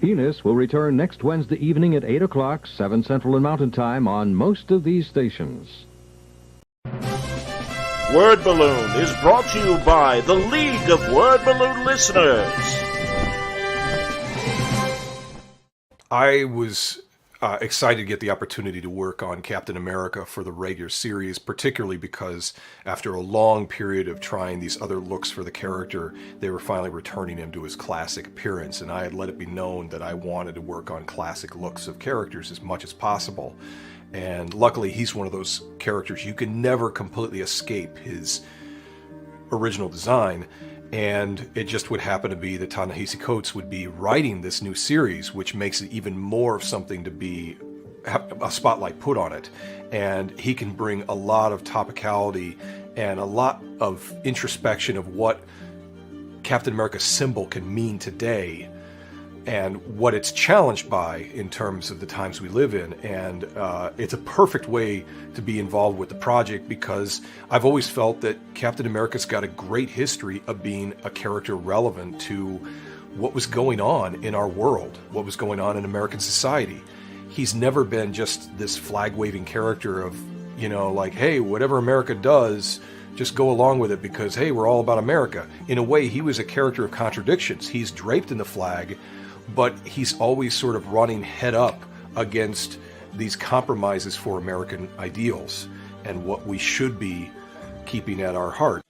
Enos will return next Wednesday evening at 8 o'clock, 7 Central and Mountain Time on most of these stations. Word Balloon is brought to you by the League of Word Balloon Listeners. I was excited to get the opportunity to work on Captain America for the regular series, particularly because after a long period of trying these other looks for the character, they were finally returning him to his classic appearance, and I had let it be known that I wanted to work on classic looks of characters as much as possible. And luckily, he's one of those characters you can never completely escape his original design. And it just would happen to be that Ta-Nehisi Coates would be writing this new series, which makes it even more of something to be have a spotlight put on it. And he can bring a lot of topicality and a lot of introspection of what Captain America's symbol can mean today and what it's challenged by in terms of the times we live in. And it's a perfect way to be involved with the project because I've always felt that Captain America's got a great history of being a character relevant to what was going on in our world, what was going on in American society. He's never been just this flag-waving character of, like, hey, whatever America does, just go along with it because, hey, we're all about America. In a way, he was a character of contradictions. He's draped in the flag, but he's always sort of running head up against these compromises for American ideals and what we should be keeping at our heart.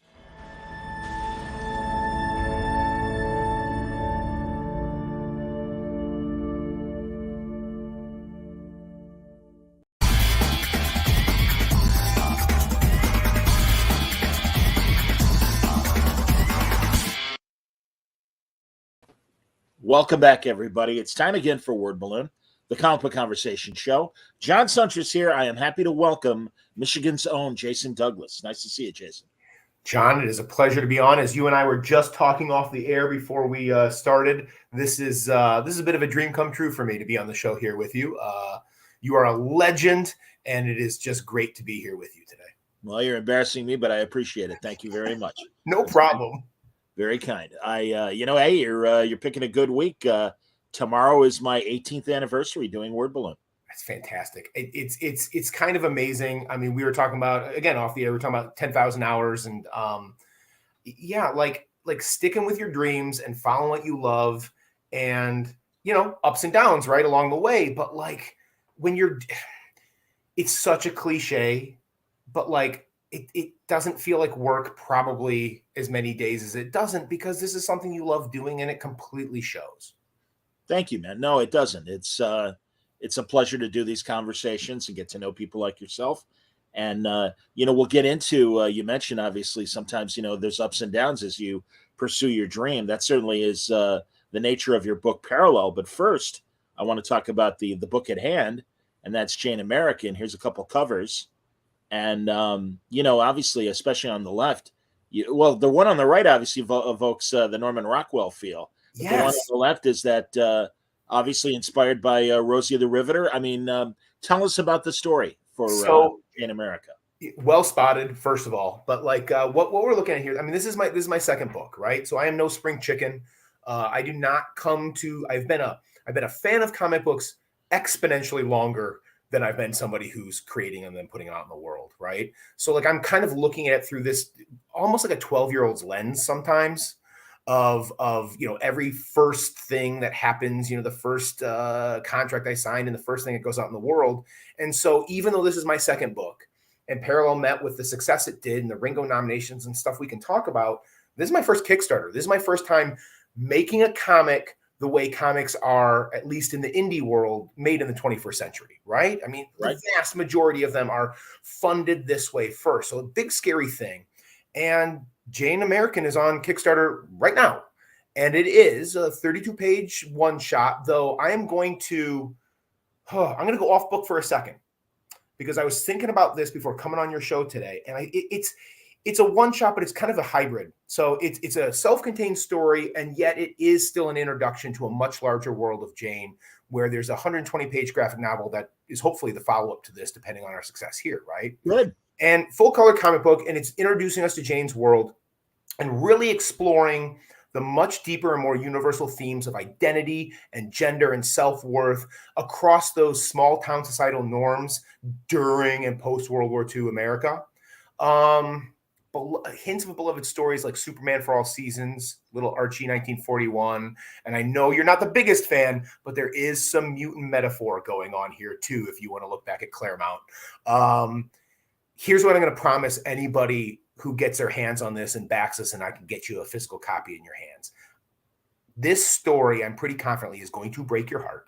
Welcome back, everybody. It's time again for Word Balloon, the comic book conversation show. John Suntress here. I am happy to welcome Michigan's own Jason Douglas. Nice to see you, Jason. John, it is a pleasure to be on. As you and I were just talking off the air before we started, this is a bit of a dream come true for me to be on the show here with you. You are a legend, and it is just great to be here with you today. Well, you're embarrassing me, but I appreciate it. Thank you very much. No problem. Very kind. Hey, you're picking a good week. Tomorrow is my 18th anniversary doing Word Balloon. That's fantastic. It's kind of amazing. I mean, we were talking about, again, off the air, we were talking about 10,000 hours and like sticking with your dreams and following what you love and, ups and downs right along the way. But like when it's such a cliche, but like, it doesn't feel like work probably as many days as it doesn't because this is something you love doing and it completely shows. Thank you, man. No, it doesn't. It's a pleasure to do these conversations and get to know people like yourself. And, we'll get into, you mentioned, obviously, sometimes, there's ups and downs as you pursue your dream. That certainly is the nature of your book Parallel. But first, I want to talk about the book at hand, and that's Jane American. Here's a couple covers. And, obviously, especially on the left, the one on the right obviously evokes the Norman Rockwell feel. Yes. The one on the left is that obviously inspired by Rosie the Riveter. I mean, tell us about the story for Jane America. Well spotted, first of all. But like what we're looking at here, I mean, this is my second book, right? So I am no spring chicken. I do not come to. I've been a fan of comic books exponentially longer than I've been somebody who's creating them and then putting them out in the world, right? So like I'm kind of looking at it through this almost like a 12-year-old's lens sometimes of every first thing that happens, the first contract I signed and the first thing that goes out in the world. And so even though this is my second book and Parallel met with the success it did and the Ringo nominations and stuff we can talk about, this is my first Kickstarter. This is my first time making a comic the way comics are, at least in the indie world, made in the 21st century, right? I mean, right. The vast majority of them are funded this way first. So a big, scary thing. And Jane American is on Kickstarter right now. And it is a 32-page one-shot, though I am going to go off book for a second because I was thinking about this before coming on your show today. And it's a one-shot, but it's kind of a hybrid. So it's a self-contained story, and yet it is still an introduction to a much larger world of Jane, where there's a 120-page graphic novel that is hopefully the follow-up to this, depending on our success here, right? Good. And full-color comic book, and it's introducing us to Jane's world and really exploring the much deeper and more universal themes of identity and gender and self-worth across those small town societal norms during and post World War II America. Hints of beloved stories like Superman for All Seasons, Little Archie 1941. And I know you're not the biggest fan, but there is some mutant metaphor going on here too, if you want to look back at Claremont. Here's what I'm going to promise anybody who gets their hands on this and backs us, and I can get you a physical copy in your hands. This story, I'm pretty confidently, is going to break your heart.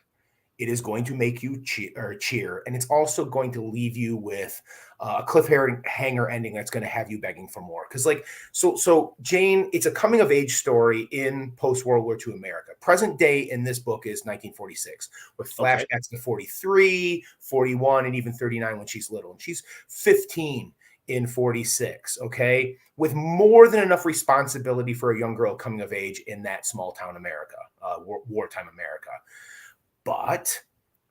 It is going to make you cheer, and it's also going to leave you with a cliffhanger ending that's going to have you begging for more. Because, like, so Jane, it's a coming of age story in post World War II America. Present day in this book is 1946, with flashbacks to 43, 41, and even 39 when she's little, and she's 15 in 46. Okay, with more than enough responsibility for a young girl coming of age in that small town America, wartime America. But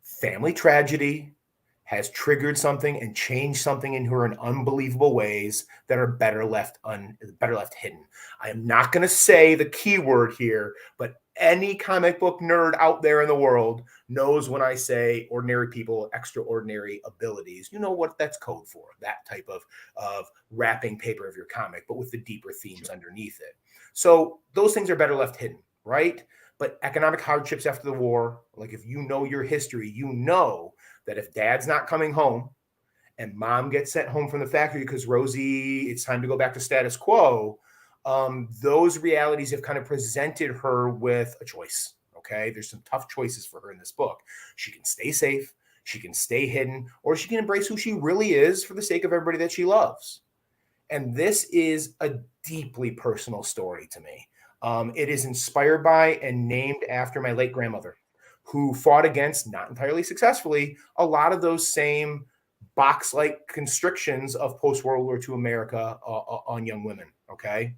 family tragedy has triggered something and changed something in her in unbelievable ways that are better left hidden. I am not going to say the key word here, but any comic book nerd out there in the world knows when I say ordinary people, extraordinary abilities. You know what that's code for, that type of wrapping paper of your comic, but with the deeper themes underneath it. So those things are better left hidden, right? But economic hardships after the war, like if you know your history, you know that if dad's not coming home and mom gets sent home from the factory because Rosie, it's time to go back to status quo, those realities have kind of presented her with a choice, okay? There's some tough choices for her in this book. She can stay safe, she can stay hidden, or she can embrace who she really is for the sake of everybody that she loves. And this is a deeply personal story to me. It is inspired by and named after my late grandmother, who fought against, not entirely successfully, a lot of those same box-like constrictions of post-World War II America on young women, okay?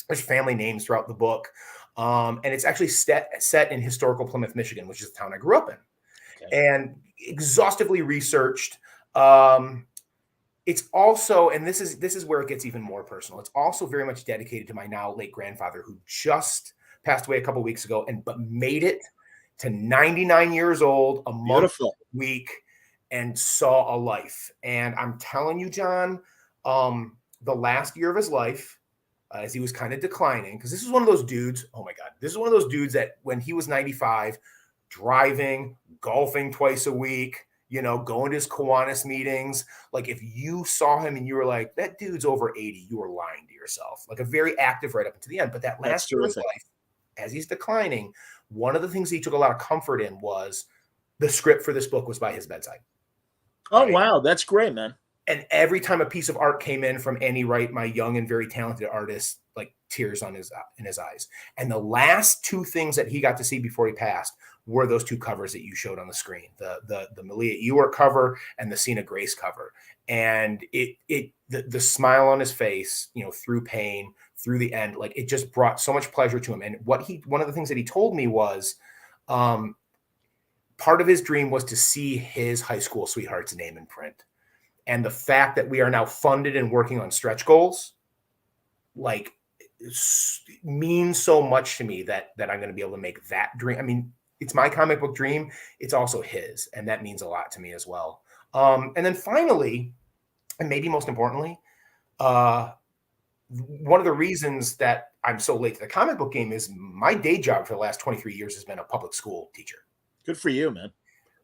There's family names throughout the book, and it's actually set in historical Plymouth, Michigan, which is the town I grew up in, and exhaustively researched. It's also, and this is where it gets even more personal, it's also very much dedicated to my now late grandfather, who just passed away a couple of weeks ago, but made it to 99 years old, a month, week, and saw a life. And I'm telling you, John, the last year of his life, as he was kind of declining, because this is one of those dudes, oh my God, this is one of those dudes that when he was 95, driving, golfing twice a week, you know, going to his Kiwanis meetings. Like if you saw him and you were like, that dude's over 80, you were lying to yourself. Like a very active right up until the end. But that last year of his life, as he's declining, one of the things he took a lot of comfort in was the script for this book was by his bedside. Oh, right? Wow. That's great, man. And every time a piece of art came in from Annie Wright, my young and very talented artist, like tears in his eyes. And the last two things that he got to see before he passed were those two covers that you showed on the screen, the Malia Ewart cover and the Sina Grace cover. And the smile on his face, you know, through pain, through the end, like it just brought so much pleasure to him. And one of the things that he told me was, part of his dream was to see his high school sweetheart's name in print. And the fact that we are now funded and working on stretch goals, like, means so much to me that I'm going to be able to make that dream. I mean, it's my comic book dream. It's also his, and that means a lot to me as well. And then finally, and maybe most importantly, one of the reasons that I'm so late to the comic book game is my day job for the last 23 years has been a public school teacher. Good for you, man.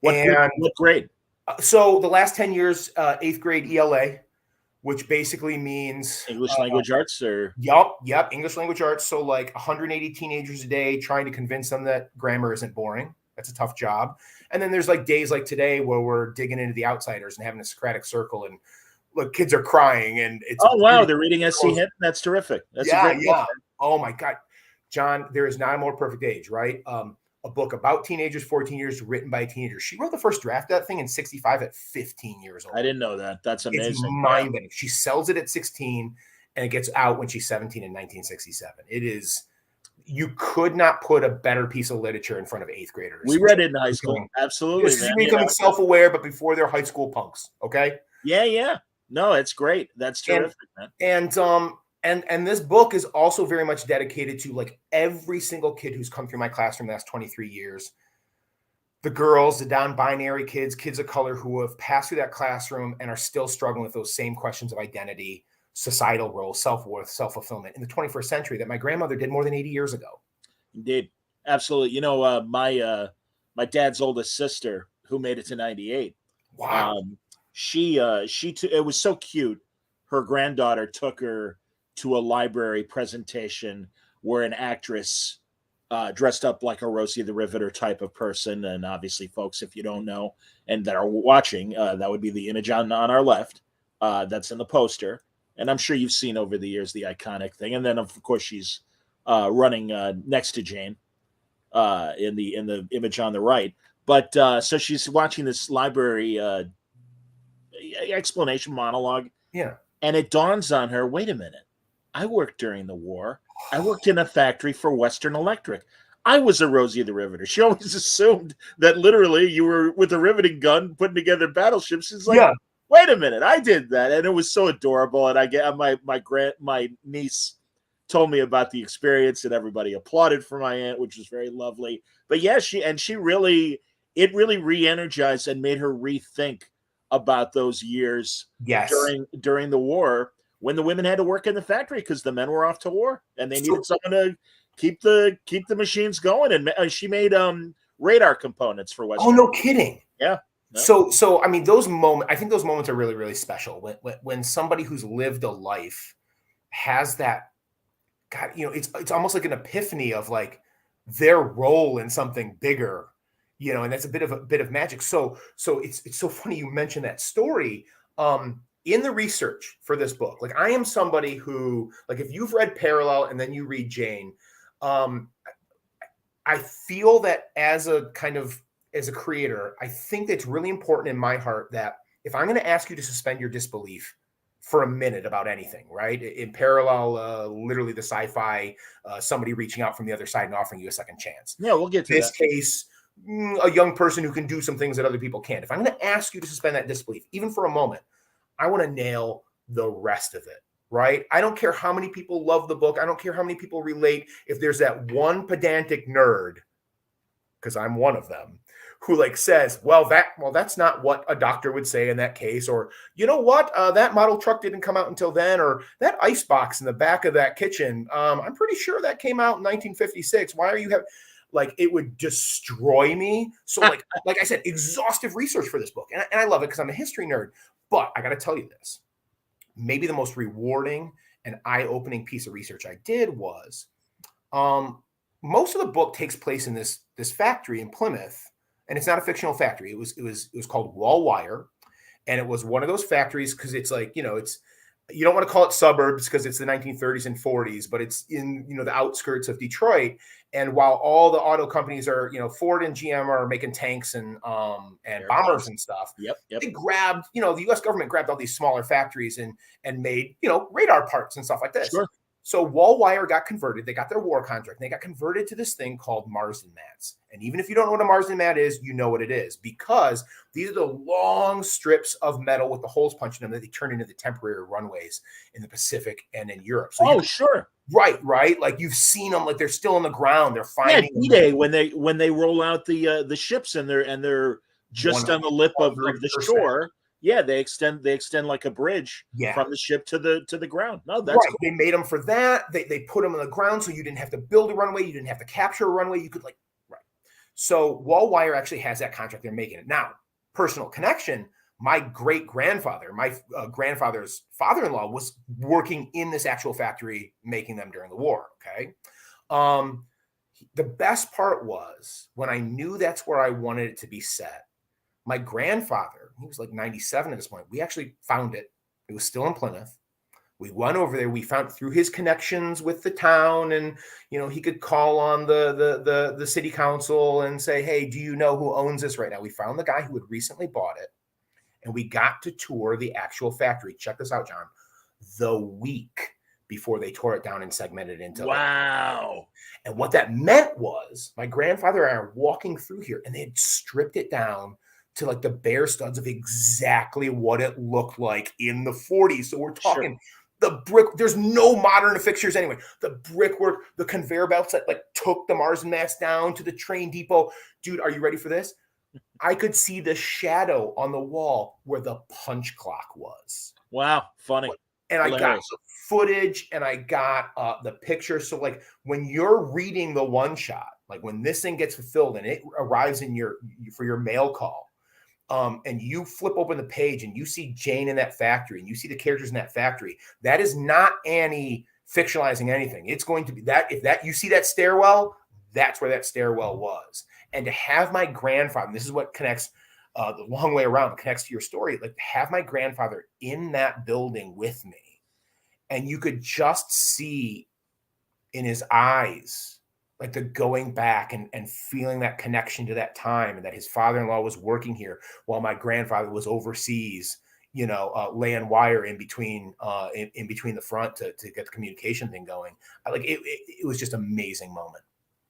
What grade? So the last 10 years, 8th grade ELA, which basically means English language arts, or yep, English language arts. So like 180 teenagers a day trying to convince them that grammar isn't boring. That's a tough job. And then there's like days like today where we're digging into The Outsiders and having a Socratic circle, and look, kids are crying, and it's wow, they're reading S.C. Hinton. That's terrific. That's a great book. Oh my God, John, there is not a more perfect age, right? A book about teenagers, 14 years, written by a teenager. She wrote the first draft of that thing in 65 at 15 years old. I didn't know that. That's amazing. It's mind-bending. She sells it at 16, and it gets out when she's 17 in 1967. It is, you could not put a better piece of literature in front of 8th graders. We read it in high school. Absolutely. This is becoming self-aware, but before they're high school punks. Okay. Yeah. No, it's great. That's terrific, man. And And this book is also very much dedicated to like every single kid who's come through my classroom the last 23 years. The girls, the non-binary kids, kids of color who have passed through that classroom and are still struggling with those same questions of identity, societal role, self-worth, self-fulfillment in the 21st century that my grandmother did more than 80 years ago. Indeed. Absolutely. You know, my dad's oldest sister, who made it to 98. Wow. It was so cute. Her granddaughter took her to a library presentation where an actress dressed up like a Rosie the Riveter type of person. And obviously, folks, if you don't know and that are watching, that would be the image on our left. That's in the poster. And I'm sure you've seen over the years the iconic thing. And then, of course, she's running next to Jane in the image on the right. But so she's watching this library explanation monologue. Yeah. And it dawns on her, wait a minute. I worked during the war. I worked in a factory for Western Electric. I was a Rosie the Riveter. She always assumed that literally you were with a riveting gun putting together battleships. She's like, Yeah. wait a minute, I did that. And it was so adorable. And I get my niece told me about the experience and everybody applauded for my aunt, which was very lovely. But yeah, it really re-energized and made her rethink about those years Yes. during the war when the women had to work in the factory because the men were off to war and they needed someone to keep the machines going. And she made radar components for Western. Oh, no kidding. Yeah. No. So I mean, I think those moments are really, really special when somebody who's lived a life has that. God, you know, it's almost like an epiphany of like their role in something bigger, you know, and that's a bit of magic. So it's so funny you mentioned that story. In the research for this book, like I am somebody who, like, if you've read Parallel and then you read Jane, I feel that as a creator, I think it's really important in my heart that if I'm going to ask you to suspend your disbelief for a minute about anything, right? In Parallel, literally the sci-fi, somebody reaching out from the other side and offering you a second chance. Yeah, we'll get to this case. A young person who can do some things that other people can't. If I'm going to ask you to suspend that disbelief, even for a moment, I want to nail the rest of it, right? I don't care how many people love the book. I don't care how many people relate. If there's that one pedantic nerd, because I'm one of them, who like says, well, that's not what a doctor would say in that case. Or, you know what, that model truck didn't come out until then. Or that ice box in the back of that kitchen, I'm pretty sure that came out in 1956. Why are you having... Like, it would destroy me. So like I said, exhaustive research for this book. And I love it because I'm a history nerd. But I got to tell you this. Maybe the most rewarding and eye-opening piece of research I did was most of the book takes place in this factory in Plymouth. And it's not a fictional factory. It was called Wall Wire. And it was one of those factories because it's like, you know, you don't want to call it suburbs because it's the 1930s and 40s, but it's in, you know, the outskirts of Detroit. And while all the auto companies are, you know, Ford and GM are making tanks and bombers and stuff, Yep. they grabbed, you know, the U.S. government grabbed all these smaller factories and made, you know, radar parts and stuff like this. Sure. So Wall Wire got converted. They got their war contract. And they got converted to this thing called Marsden mats. And even if you don't know what a Marsden mat is, you know what it is because these are the long strips of metal with the holes punched in them that they turn into the temporary runways in the Pacific and in Europe. So sure. Right. Like you've seen them, like they're still on the ground. They're finding D-Day when they roll out the ships and they're just on the lip of the shore. Yeah, they extend like a bridge from the ship to the ground. No, that's right. Cool. They made them for that. They put them on the ground so you didn't have to build a runway. You didn't have to capture a runway. You could right. So Wall Wire actually has that contract. They're making it now. Personal connection. My great-grandfather, my grandfather's father-in-law was working in this actual factory making them during the war. Okay. The best part was when I knew that's where I wanted it to be set. My grandfather, he was like 97 at this point. We actually found it. It was still in Plymouth. We went over there. We found through his connections with the town, and you know he could call on the city council and say, "Hey, do you know who owns this right now?" We found the guy who had recently bought it, and we got to tour the actual factory. Check this out, John. The week before they tore it down and segmented it into wow. And what that meant was my grandfather and I are walking through here, and they had stripped it down to like the bare studs of exactly what it looked like in the 40s. So we're talking The brick, there's no modern fixtures anyway. The brickwork, the conveyor belts that like took the Mars and Mass down to the train depot. Dude, are you ready for this? I could see the shadow on the wall where the punch clock was. Wow, funny. And I got the footage and I got the picture. So like when you're reading the one shot, like when this thing gets fulfilled and it arrives in for your mail call, and you flip open the page and you see Jane in that factory and you see the characters in that factory, that is not Annie fictionalizing anything. It's going to be that if that you see that stairwell, that's where that stairwell was. And to have my grandfather, and this is what connects the long way around, connects to your story, like to have my grandfather in that building with me, and you could just see in his eyes, like the going back and feeling that connection to that time, and that his father-in-law was working here while my grandfather was overseas, laying wire in between the front to get the communication thing going. It was just an amazing moment.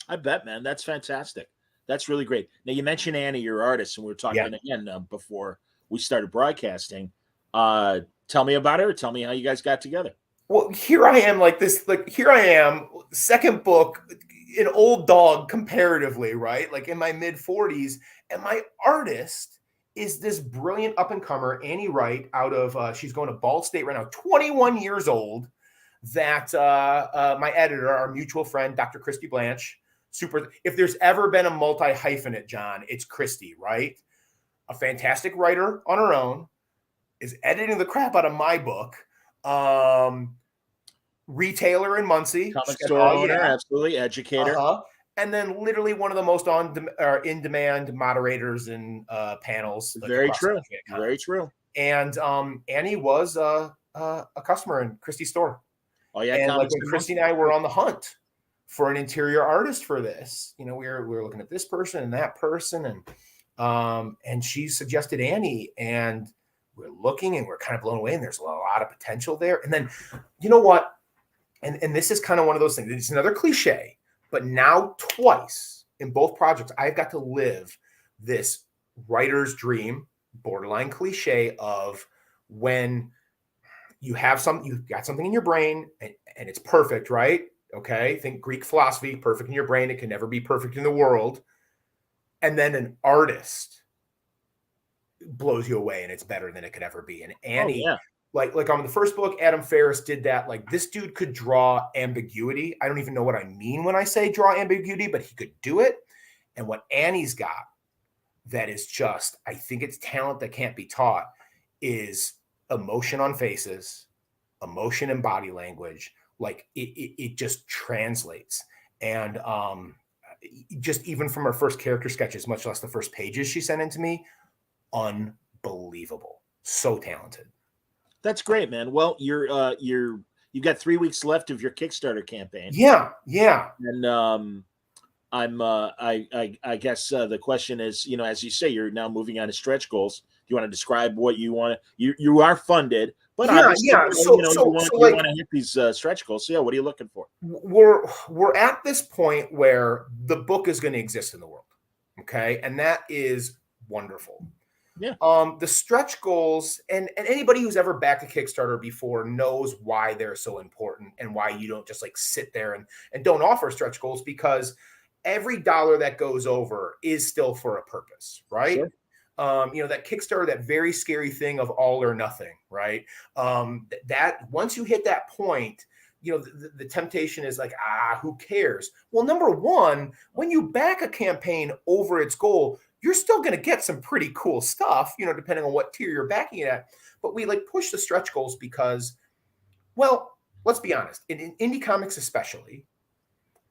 I bet, man. That's fantastic. That's really great. Now, you mentioned Annie, your artist, and we were talking again before we started broadcasting. Tell me about her. Tell me how you guys got together. Well, here I am, second book, an old dog comparatively, right? Like in my mid 40s, and my artist is this brilliant up-and-comer, Annie Wright, out of, she's going to Ball State right now, 21 years old, that my editor, our mutual friend, Dr. Christy Blanche, if there's ever been a multi-hyphenate, John, it's Christy, right? A fantastic writer on her own, is editing the crap out of my book. Retailer in Muncie, comic store owner, absolutely, educator, and then literally one of the most in-demand moderators and panels. Very true, very true. And Annie was a customer in Christie's store. Oh yeah, and like when Christy and I were on the hunt for an interior artist for this, we were looking at this person and that person, and she suggested Annie, and we're looking and we're kind of blown away, and there's a lot of potential there. And then, you know what? And this is kind of one of those things. It's another cliche, but now twice in both projects, I've got to live this writer's dream, borderline cliche of when you've got something in your brain and it's perfect, right? Okay. Think Greek philosophy, perfect in your brain. It can never be perfect in the world. And then an artist blows you away and it's better than it could ever be. And Annie, like on the first book, Adam Ferris did that. Like, this dude could draw ambiguity. I don't even know what I mean when I say draw ambiguity, but he could do it. And what Annie's got that is just, I think it's talent that can't be taught, is emotion on faces, emotion in body language. Like it just translates. And just even from her first character sketches, much less the first pages she sent in to me, unbelievable. So talented. That's great, man. Well, you've got 3 weeks left of your Kickstarter campaign. Yeah. And I guess the question is, as you say, you're now moving on to stretch goals. Do you want to describe what you want to? You are funded, but you want to hit these stretch goals. So what are you looking for? We're at this point where the book is going to exist in the world, okay, and that is wonderful. Yeah. The stretch goals, and anybody who's ever backed a Kickstarter before knows why they're so important and why you don't just like sit there and don't offer stretch goals, because every dollar that goes over is still for a purpose, right? Sure. That Kickstarter, that very scary thing of all or nothing, right? That once you hit that point, the temptation is like, who cares? Well, number one, when you back a campaign over its goal, you're still going to get some pretty cool stuff, depending on what tier you're backing it at. But we push the stretch goals because, well, let's be honest, in indie comics especially,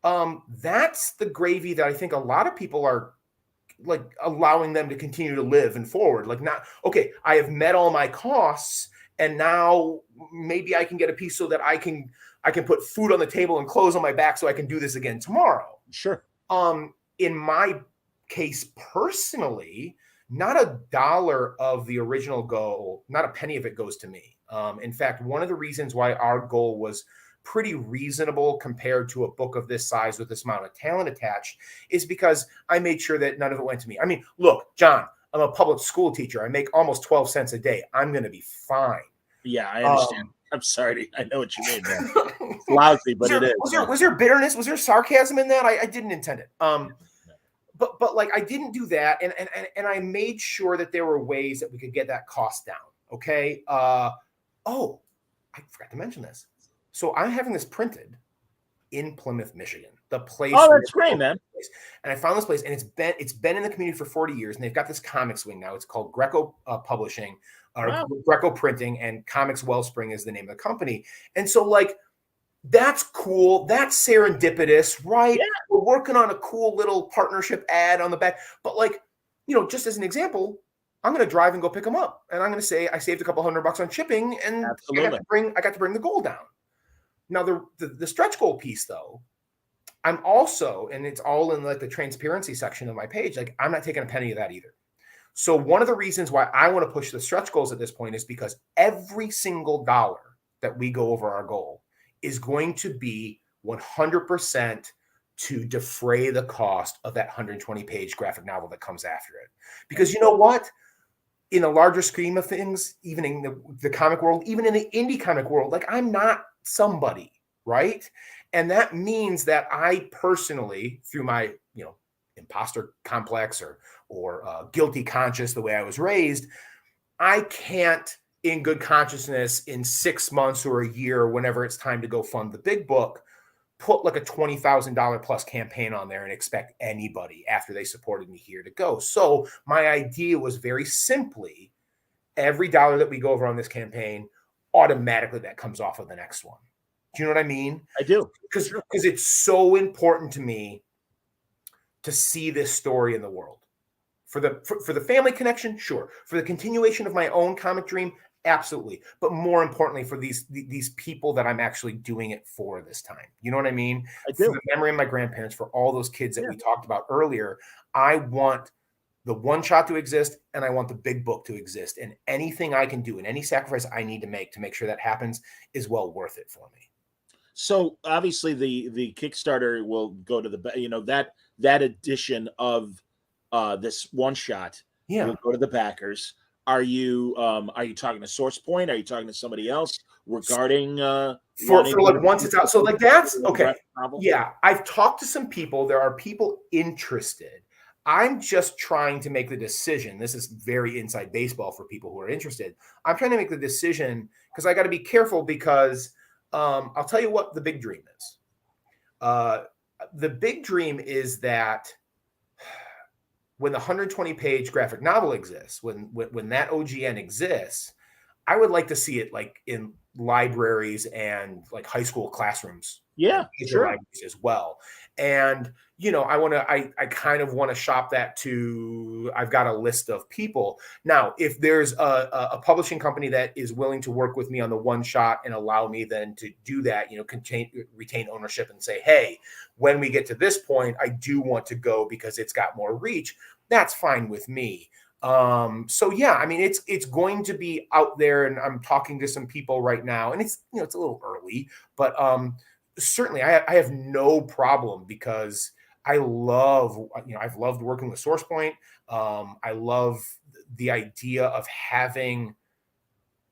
that's the gravy that I think a lot of people are allowing them to continue to live and forward. Okay, I have met all my costs, and now maybe I can get a piece so that I can put food on the table and clothes on my back so I can do this again tomorrow. Sure. In my case personally, not a dollar of the original goal, not a penny of it goes to me. In fact, one of the reasons why our goal was pretty reasonable compared to a book of this size with this amount of talent attached is because I made sure that none of it went to me. I mean, look, John, I'm a public school teacher. I make almost 12 cents a day. I'm going to be fine. Yeah, I understand. I'm sorry. I know what you mean, man. It's lousy, but it is. Was there bitterness? Was there sarcasm in that? I didn't intend it. But like I didn't do that, and I made sure that there were ways that we could get that cost down. Okay. Oh, I forgot to mention this. So I'm having this printed in Plymouth, Michigan. The place. Oh, that's great, man. And I found this place, and it's been in the community for 40 years, and they've got this comics wing now. It's called Greco Publishing, or Greco Printing, and Comics Wellspring is the name of the company. And so, like, that's cool. That's serendipitous, right? Yeah. We're working on a cool little partnership ad on the back. But, like, you know, just as an example, I'm going to drive and go pick them up, and I'm going to say I saved a couple $100 on shipping, and I got to bring the goal down. Now, the stretch goal piece, though, I'm also, and it's all in like the transparency section of my page, like I'm not taking a penny of that either. So one of the reasons why I want to push the stretch goals at this point is because every single dollar that we go over our goal is going to be 100% to defray the cost of that 120-page graphic novel that comes after it. Because you know what? In a larger scheme of things, even in the comic world, even in the indie comic world, like I'm not somebody, right? And that means that I personally, through my, you know, imposter complex or guilty conscious, the way I was raised, I can't, in good consciousness, in 6 months or a year, whenever it's time to go fund the big book, put like a $20,000 plus campaign on there and expect anybody after they supported me here to go. So my idea was very simply, every dollar that we go over on this campaign, automatically that comes off of the next one. Do you know what I mean? I do. Because it's so important to me to see this story in the world. For the family connection, sure. For the continuation of my own comic dream, absolutely. But more importantly, for these people that I'm actually doing it for this time. You know what I mean? I do. For the memory of my grandparents, for all those kids that we talked about earlier, I want the one shot to exist, and I want the big book to exist. And anything I can do and any sacrifice I need to make sure that happens is well worth it for me. So obviously the Kickstarter will go to the, you know, that edition of this one shot will go to the backers. Are you talking to SourcePoint? Are you talking to somebody else regarding for like once it's out? So like that's okay. Yeah, I've talked to some people. There are people interested. I'm just trying to make the decision. This is very inside baseball for people who are interested. I'm trying to make the decision because I got to be careful because I'll tell you what the big dream is. The big dream is that when the 120-page graphic novel exists, when that OGN exists, I would like to see it like in libraries and like high school classrooms. Yeah, sure. As well. And, you know, I kind of want to shop that to, I've got a list of people. Now, if there's a publishing company that is willing to work with me on the one shot and allow me then to do that, you know, retain ownership and say, hey, when we get to this point, I do want to go because it's got more reach. That's fine with me. So yeah, I mean, it's going to be out there, and I'm talking to some people right now, and it's, you know, it's a little early, but certainly I have no problem because I love, you know, I've loved working with SourcePoint. I love the idea of having,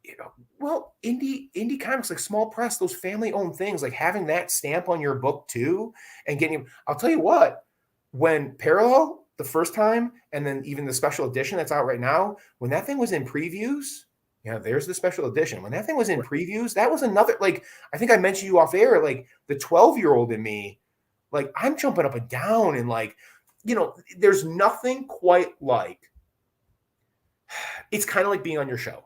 you know, well, indie comics, like small press, those family owned things, like having that stamp on your book too, and getting, I'll tell you what, when Parallel the first time, and then even the special edition that's out right now, when that thing was in previews, you know, there's the special edition. When that thing was in previews, that was another, like, I think I mentioned you off air, like the 12-year-old in me, like I'm jumping up and down and like, you know, there's nothing quite like, it's kind of like being on your show.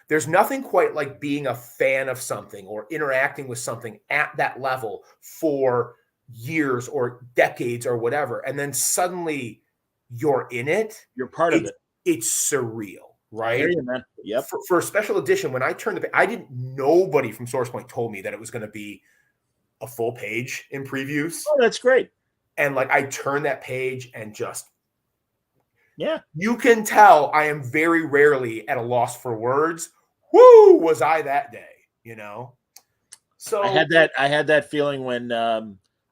There's nothing quite like being a fan of something or interacting with something at that level for years or decades or whatever. And then suddenly you're in it. You're part of it. It's surreal. Right. You, man. Yep. For a special edition, when I turned nobody from SourcePoint told me that it was going to be a full page in previews. Oh, that's great. And like, I turned that page and just, yeah, you can tell I am very rarely at a loss for words. Woo, was I that day, you know? So I had that feeling when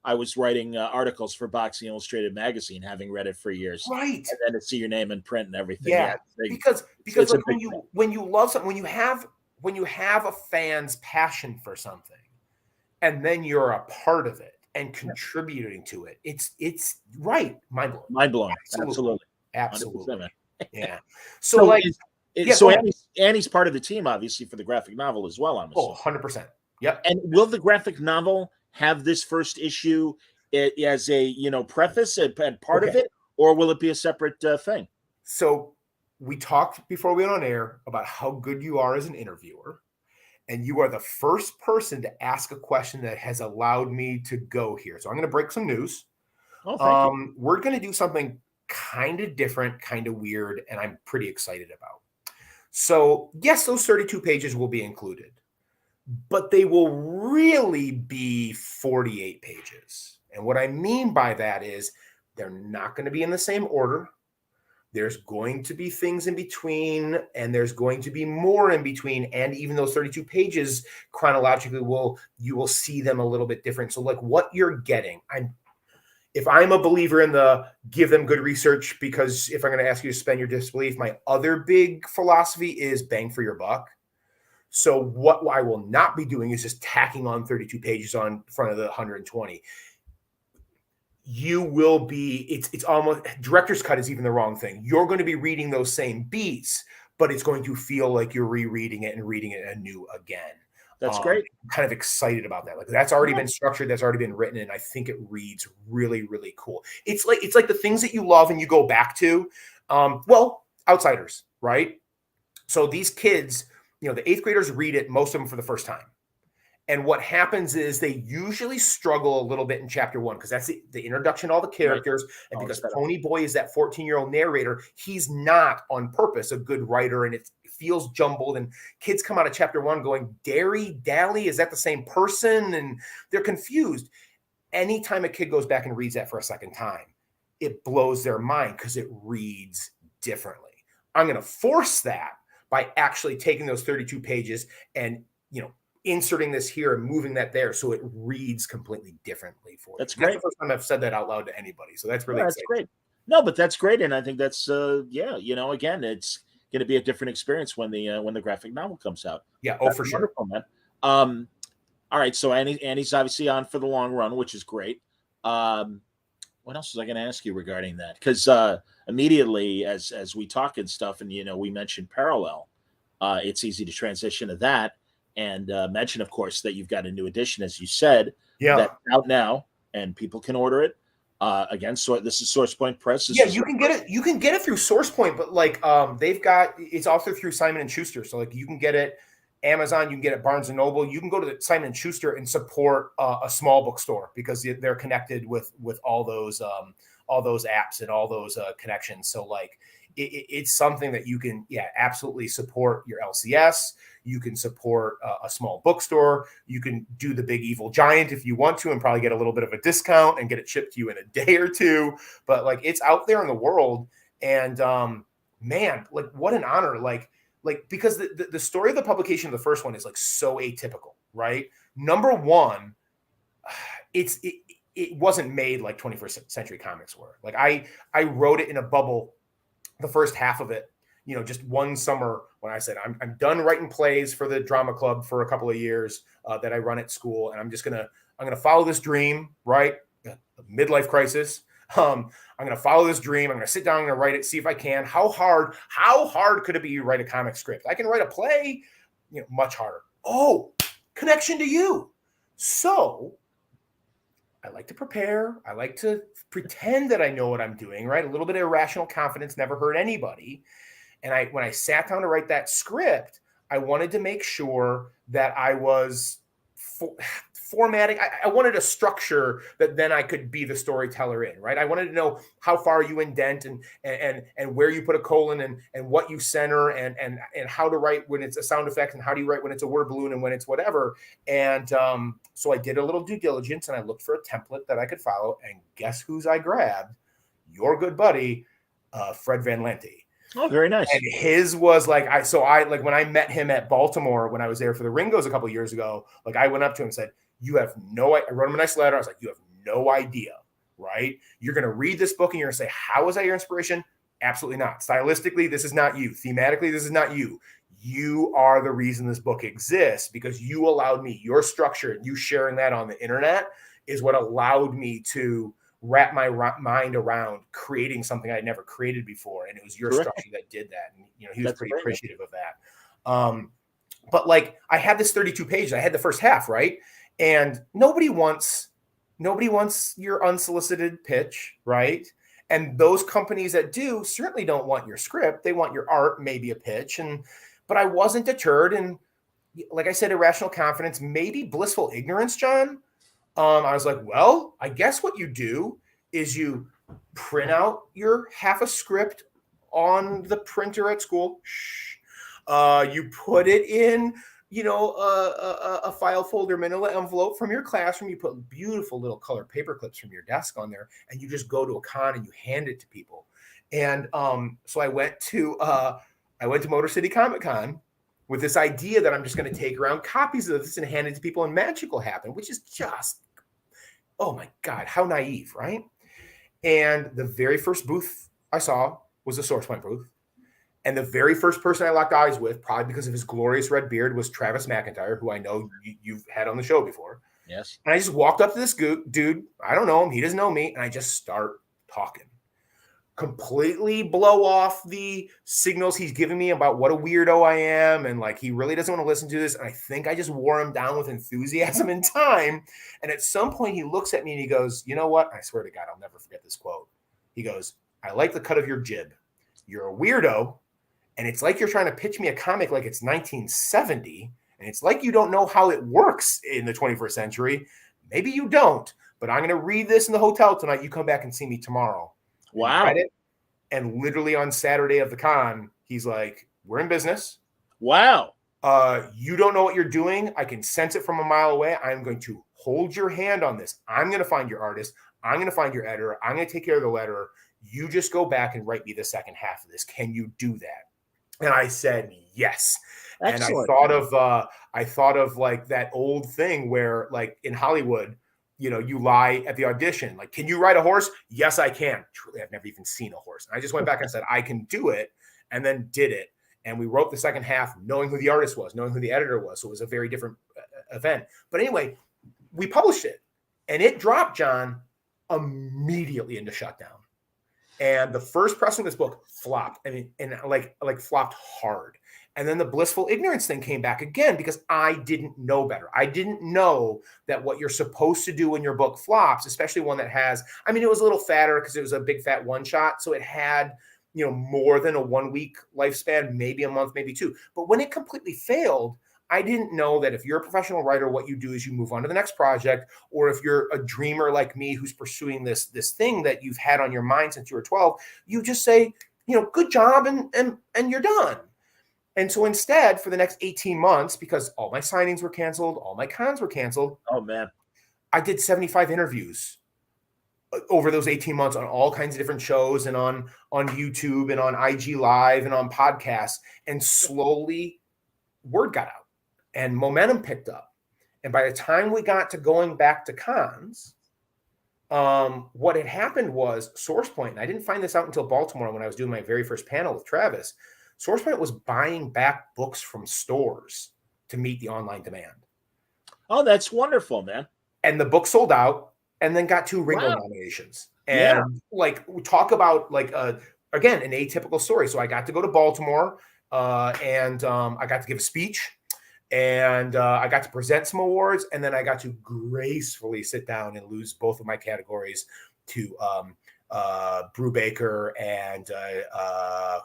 I was writing articles for Boxing Illustrated magazine, having read it for years. Right. And then to see your name in print and everything. Yeah. Because like when you love something, when you have when you have a fan's passion for something and then you're a part of it and contributing to it, it's right. Mind blowing. Mind blowing. Absolutely. 100%, man. Yeah. So like, so Annie's part of the team, obviously, for the graphic novel as well. I'm assuming. 100%. Yep. And will the graphic novel have this first issue as a preface and part of it, or will it be a separate thing? So we talked before we went on air about how good you are as an interviewer, and you are the first person to ask a question that has allowed me to go here. So I'm going to break some news. Oh, thank you. We're going to do something kind of different, kind of weird, and I'm pretty excited about. So yes, those 32 pages will be included, but they will really be 48 pages. And what I mean by that is they're not going to be in the same order. There's going to be things in between, and there's going to be more in between. And even those 32 pages chronologically you will see them a little bit different. So like what you're getting, if I'm a believer in the give them good research, because if I'm going to ask you to spend your disbelief, my other big philosophy is bang for your buck. So what I will not be doing is just tacking on 32 pages on front of the 120. You will be, it's almost, director's cut is even the wrong thing. You're going to be reading those same beats, but it's going to feel like you're rereading it and reading it anew again. That's great. I'm kind of excited about that. Like that's already been structured, that's already been written, and I think it reads really, really cool. It's like the things that you love and you go back to. Outsiders, right? So these kids, the 8th graders read it, most of them for the first time. And what happens is they usually struggle a little bit in chapter 1 because that's the introduction to all the characters. Right. And because Pony Boy is that 14-year-old narrator, he's not on purpose a good writer, and it feels jumbled. And kids come out of chapter 1 going, Dally, is that the same person? And they're confused. Anytime a kid goes back and reads that for a second time, it blows their mind because it reads differently. I'm going to force that by actually taking those 32 pages and, inserting this here and moving that there so it reads completely differently for you. That's great. That's the first time I've said that out loud to anybody. So that's really exciting. That's great. No, but that's great. And I think that's again, it's going to be a different experience when the graphic novel comes out. Yeah, that's for sure. Man. All right, so Annie's obviously on for the long run, which is great. What else was I going to ask you regarding that? Because immediately as we talk and stuff, and we mentioned Parallel, it's easy to transition to that. And mention, of course, that you've got a new edition, as you said, that's out now, and people can order it. Again, so this is SourcePoint Press. You can get it. You can get it through SourcePoint, but they've got it's also through Simon & Schuster. So you can get it Amazon, you can get it Barnes & Noble. You can go to the Simon & Schuster and support a small bookstore because they're connected with all those apps and all those connections. So it's something that you can absolutely support your LCS. You can support a small bookstore. You can do the Big Evil Giant if you want to and probably get a little bit of a discount and get it shipped to you in a day or two. But it's out there in the world. And man, what an honor. Because the story of the publication of the first one is so atypical, right? Number one, it wasn't made like 21st Century Comics were. I wrote it in a bubble, the first half of it, just one summer when I said, I'm done writing plays for the drama club for a couple of years that I run at school. And I'm going to follow this dream, right? A midlife crisis. I'm going to follow this dream. I'm going to sit down, I'm going to write it, see if I can. How hard could it be to write a comic script? I can write a play, much harder. Oh, connection to you. So I like to prepare. I like to pretend that I know what I'm doing, right? A little bit of irrational confidence never hurt anybody. And when I sat down to write that script, I wanted to make sure that I was formatting. I wanted a structure that then I could be the storyteller in, right? I wanted to know how far you indent and where you put a colon and what you center and how to write when it's a sound effect and how do you write when it's a word balloon and when it's whatever. And so I did a little due diligence and I looked for a template that I could follow. And guess whose I grabbed? Your good buddy, Fred Van Lente. Oh, very nice. And his was when I met him at Baltimore when I was there for the Ringos a couple of years ago, I went up to him and said, I wrote him a nice letter. I was like, you have no idea, right? You're going to read this book and you're going to say, how was that your inspiration? Absolutely not. Stylistically, this is not you. Thematically, this is not you. You are the reason this book exists because you allowed me, your structure, and you sharing that on the internet is what allowed me to wrap my mind around creating something I'd never created before. And it was your structure that did that. And, you know, he was pretty appreciative of that. But like, I had this 32 pages. I had the first half, right? And nobody wants your unsolicited pitch, right? And those companies that do certainly don't want your script. They want your art, maybe a pitch. But I wasn't deterred. And like I said, irrational confidence, maybe blissful ignorance, John. I was like, well, I guess what you do is you print out your half a script on the printer at school. You put it in, you know, a file folder manila envelope from your classroom. You put beautiful little colored paper clips from your desk on there, and you just go to a con and you hand it to people. And so I went to Motor City Comic Con with this idea that I'm just going to take around copies of this and hand it to people, and magic will happen, which is just, oh my God, how naive, right? And the very first booth I saw was the Source Point booth. And the very first person I locked eyes with, probably because of his glorious red beard, was Travis McIntyre, who I know you've had on the show before. Yes. And I just walked up to this dude. I don't know him. He doesn't know me. And I just start talking. Completely blow off the signals he's giving me about what a weirdo I am. And like, he really doesn't want to listen to this. And I think I just wore him down with enthusiasm and time. And at some point he looks at me and he goes, you know what? I swear to God, I'll never forget this quote. He goes, I like the cut of your jib. You're a weirdo. And it's like you're trying to pitch me a comic like it's 1970. And it's like you don't know how it works in the 21st century. Maybe you don't. But I'm going to read this in the hotel tonight. You come back and see me tomorrow. Wow. And literally on Saturday of the con, he's like, we're in business. Wow. You don't know what you're doing. I can sense it from a mile away. I'm going to hold your hand on this. I'm going to find your artist. I'm going to find your editor. I'm going to take care of the letterer. You just go back and write me the second half of this. Can you do that? And I said, yes. Excellent. And I thought of like that old thing where like in Hollywood, you know, you lie at the audition. Like, can you ride a horse? Yes, I can. Truly, I've never even seen a horse. And I just went back and said, I can do it. And then did it. And we wrote the second half, knowing who the artist was, knowing who the editor was. So it was a very different event. But anyway, we published it. And it dropped, John, immediately into shutdown. And the first pressing of this book flopped. I mean, and like flopped hard. And then the blissful ignorance thing came back again because I didn't know better. I didn't know that what you're supposed to do when your book flops, especially one that has, I mean, it was a little fatter because it was a big fat one shot. So it had, you know, more than a 1 week lifespan, maybe a month, maybe two. But when it completely failed, I didn't know that if you're a professional writer, what you do is you move on to the next project. Or if you're a dreamer like me who's pursuing this thing that you've had on your mind since you were 12, you just say, you know, good job and you're done. And so instead, for the next 18 months, because all my signings were canceled, all my cons were canceled. Oh, man. I did 75 interviews over those 18 months on all kinds of different shows and on YouTube and on IG Live and on podcasts. And slowly word got out and momentum picked up. And by the time we got to going back to cons, what had happened was SourcePoint, and I didn't find this out until Baltimore when I was doing my very first panel with Travis, SourcePoint was buying back books from stores to meet the online demand. Oh, that's wonderful, man. And the book sold out and then got 2 Ringo nominations. And like, we talk about like, again, an atypical story. So I got to go to Baltimore and I got to give a speech and I got to present some awards. And then I got to gracefully sit down and lose both of my categories to Brubaker and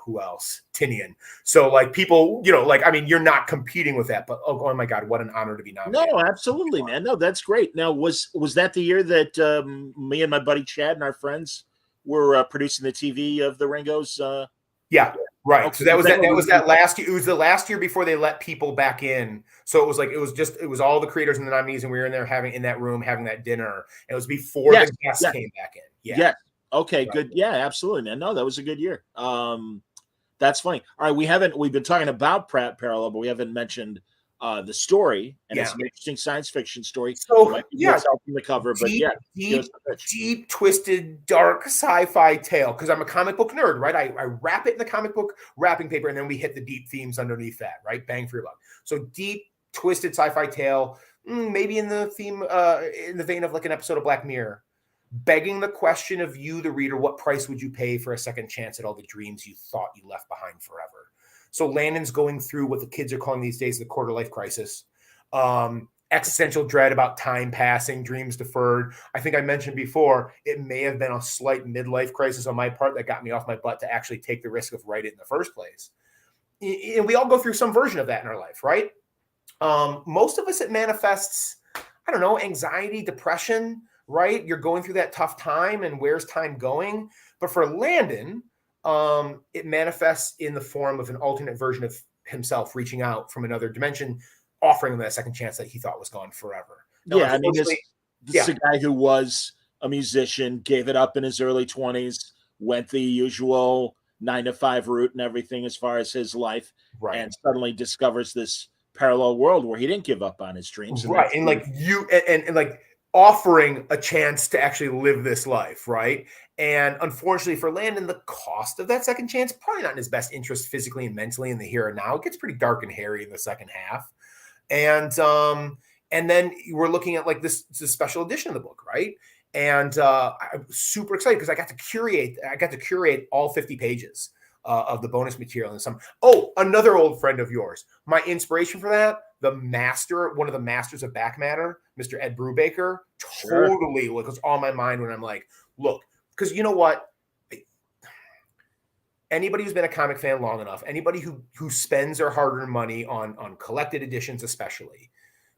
who else? Tinian. So like people, you know, like, I mean, you're not competing with that, but oh my God, what an honor to be nominated. No, absolutely, man. No, that's great. Now, was that the year that me and my buddy Chad and our friends were producing the TV of the Ringos? Yeah, right. Okay. So that was that last year. It was the last year before they let people back in. So it was like, it was all the creators and the nominees, and we were in there in that room having that dinner. It was before the guests came back in. Yeah. Okay, right. Good. Yeah, absolutely, man. No, that was a good year. That's funny. All right, we've been talking about Parallel, but we haven't mentioned the story, and Yeah. it's an interesting science fiction story. So, It might be yeah, what's out from the cover, but deep, yeah, give us deep, the pitch. deep, twisted, dark sci-fi tale. Because I'm a comic book nerd, right? I wrap it in the comic book wrapping paper, and then we hit the deep themes underneath that, right? Bang for your buck. So deep, twisted sci-fi tale, maybe in the theme, in the vein of like an episode of Black Mirror, begging the question of you, the reader, what price would you pay for a second chance at all the dreams you thought you left behind forever? So Landon's going through what the kids are calling these days the quarter life crisis. Existential dread about time passing, dreams deferred. I think I mentioned before, it may have been a slight midlife crisis on my part that got me off my butt to actually take the risk of writing it in the first place. And we all go through some version of that in our life, right? Most of us, it manifests, I don't know, anxiety, depression, right? You're going through that tough time, and where's time going? But for Landon, it manifests in the form of an alternate version of himself reaching out from another dimension, offering him that second chance that he thought was gone forever. Now, Yeah, I mean, this yeah. is a guy who was a musician, gave it up in his early 20s, went the usual 9-to-5 route and everything as far as his life, right, and suddenly discovers this parallel world where he didn't give up on his dreams. Right, and like you, and like offering a chance to actually live this life, right? And unfortunately for Landon, the cost of that second chance probably not in his best interest physically and mentally in the here and now. It gets pretty dark and hairy in the second half. And then we're looking at like this special edition of the book, right? And I'm super excited because I got to curate all 50 pages of the bonus material and some. Oh, another old friend of yours. My inspiration for that, one of the masters of back matter, Mr. Ed Brubaker, totally was on my mind when I'm like, look, because you know what? Anybody who's been a comic fan long enough, anybody who spends their hard-earned money on collected editions especially,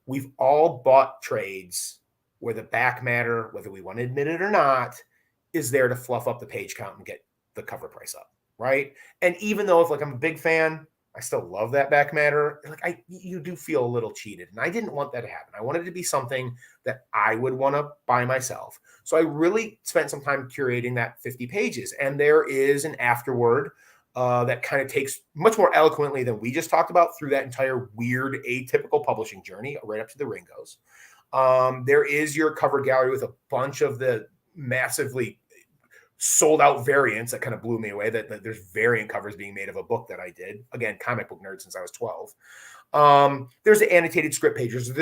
we've all bought trades where the back matter, whether we want to admit it or not, is there to fluff up the page count and get the cover price up, right? And even though if like I'm a big fan, I still love that back matter, like you do feel a little cheated. And I didn't want that to happen. I wanted it to be something that I would want to buy myself. So I really spent some time curating that 50 pages. And there is an afterword that kind of takes much more eloquently than we just talked about through that entire weird, atypical publishing journey right up to the Ringos. There is your cover gallery with a bunch of the massively sold out variants that kind of blew me away, that there's variant covers being made of a book that I did. Again, comic book nerd since I was 12. There's the annotated script pages.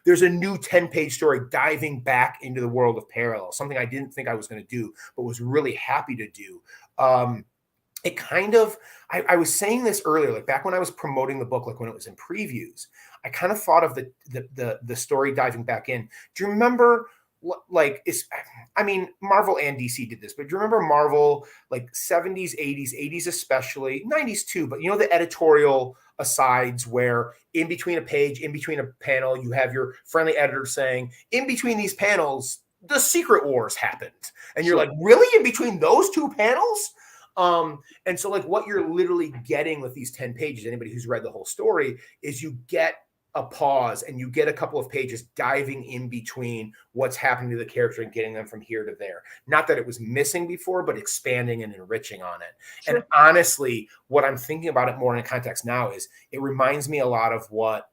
There's a new 10-page story diving back into the world of Parallel, something I didn't think I was going to do, but was really happy to do. It kind of, I was saying this earlier, like back when I was promoting the book, like when it was in previews, I kind of thought of the story diving back in. Do you remember, like, Marvel and DC did this, but do you remember Marvel, like 70s, 80s especially, 90s too, but you know, the editorial asides where in between a page, in between a panel, you have your friendly editor saying, in between these panels, the Secret Wars happened. And you're like, really? In between those two panels? And so like what you're literally getting with these 10 pages, anybody who's read the whole story, is you get a pause and you get a couple of pages diving in between what's happening to the character and getting them from here to there. Not that it was missing before, but expanding and enriching on it. Sure. And honestly, what I'm thinking about it more in context now is it reminds me a lot of what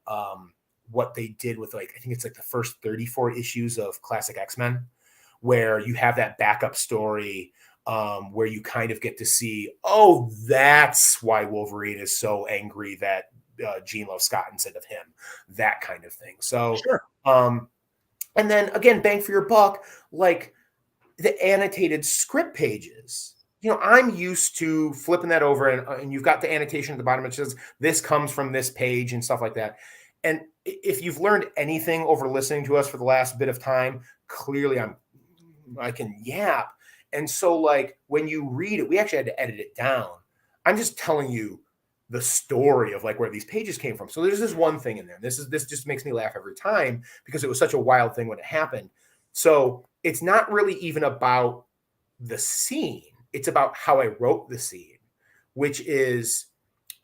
they did with, like, I think it's like the first 34 issues of Classic X-Men, where you have that backup story where you kind of get to see, oh, that's why Wolverine is so angry that Gene loves Scott instead of him, that kind of thing. So, sure. And then again, bang for your buck, like the annotated script pages. You know, I'm used to flipping that over and you've got the annotation at the bottom. It says this comes from this page and stuff like that. And if you've learned anything over listening to us for the last bit of time, clearly I can yap. And so like when you read it, we actually had to edit it down. I'm just telling you the story of like where these pages came from. So there's this one thing in there. This just makes me laugh every time because it was such a wild thing when it happened. So it's not really even about the scene. It's about how I wrote the scene, which is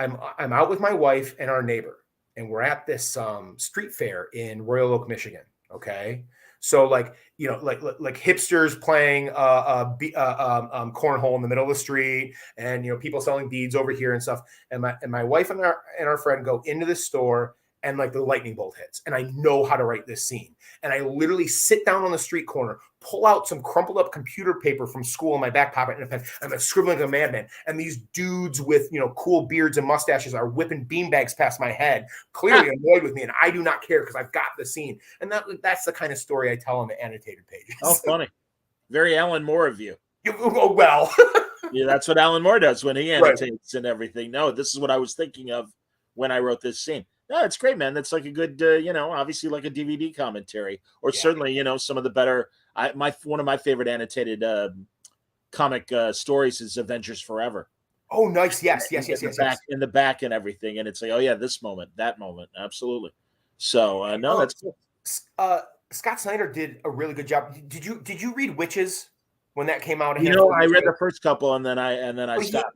I'm out with my wife and our neighbor, and we're at this street fair in Royal Oak, Michigan. Okay. So like, you know, like hipsters playing cornhole in the middle of the street, and you know, people selling beads over here and stuff. And my wife and our friend go into the store, and like the lightning bolt hits, and I know how to write this scene. And I literally sit down on the street corner, pull out some crumpled up computer paper from school in my back pocket and a pen. I'm scribbling like a madman. And these dudes with, you know, cool beards and mustaches are whipping beanbags past my head, clearly annoyed with me. And I do not care because I've got the scene. And that's the kind of story I tell on the annotated pages. Oh, funny. Very Alan Moore of you. Oh, well. Yeah, that's what Alan Moore does when he annotates and everything. No, this is what I was thinking of when I wrote this scene. No, it's great, man. That's like a good, you know, obviously like a DVD commentary, or certainly, you know, some of the better. One of my favorite annotated comic stories is Avengers Forever. Oh, nice. Yes. In the back and everything, and it's like, oh yeah, this moment, that moment, absolutely. So no, that's cool. Scott Snyder did a really good job. Did you read Witches when that came out? You know, I read the first couple, and then I stopped.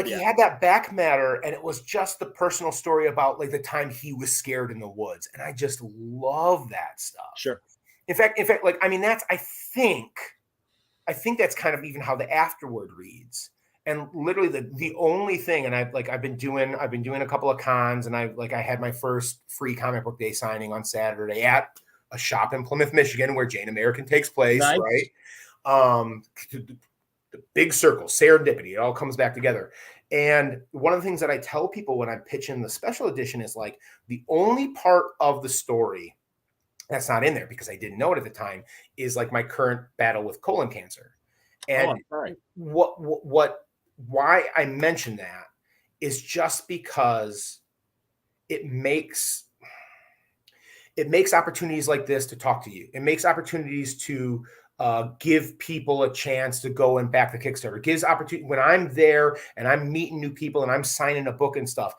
He had that back matter, and it was just the personal story about like the time he was scared in the woods, and I just love that stuff. Sure. In fact, like I mean, I think that's kind of even how the afterword reads. And literally the only thing, and I've been doing a couple of cons, and I had my first free comic book day signing on Saturday at a shop in Plymouth, Michigan, where Jane American takes place, nice. Right? The big circle, serendipity, it all comes back together. And one of the things that I tell people when I'm pitching the special edition is like the only part of the story that's not in there, because I didn't know it at the time, is like my current battle with colon cancer. And why I mention that is just because it makes opportunities like this to talk to you. It makes opportunities to give people a chance to go and back the Kickstarter. It gives opportunity when I'm there and I'm meeting new people and I'm signing a book and stuff.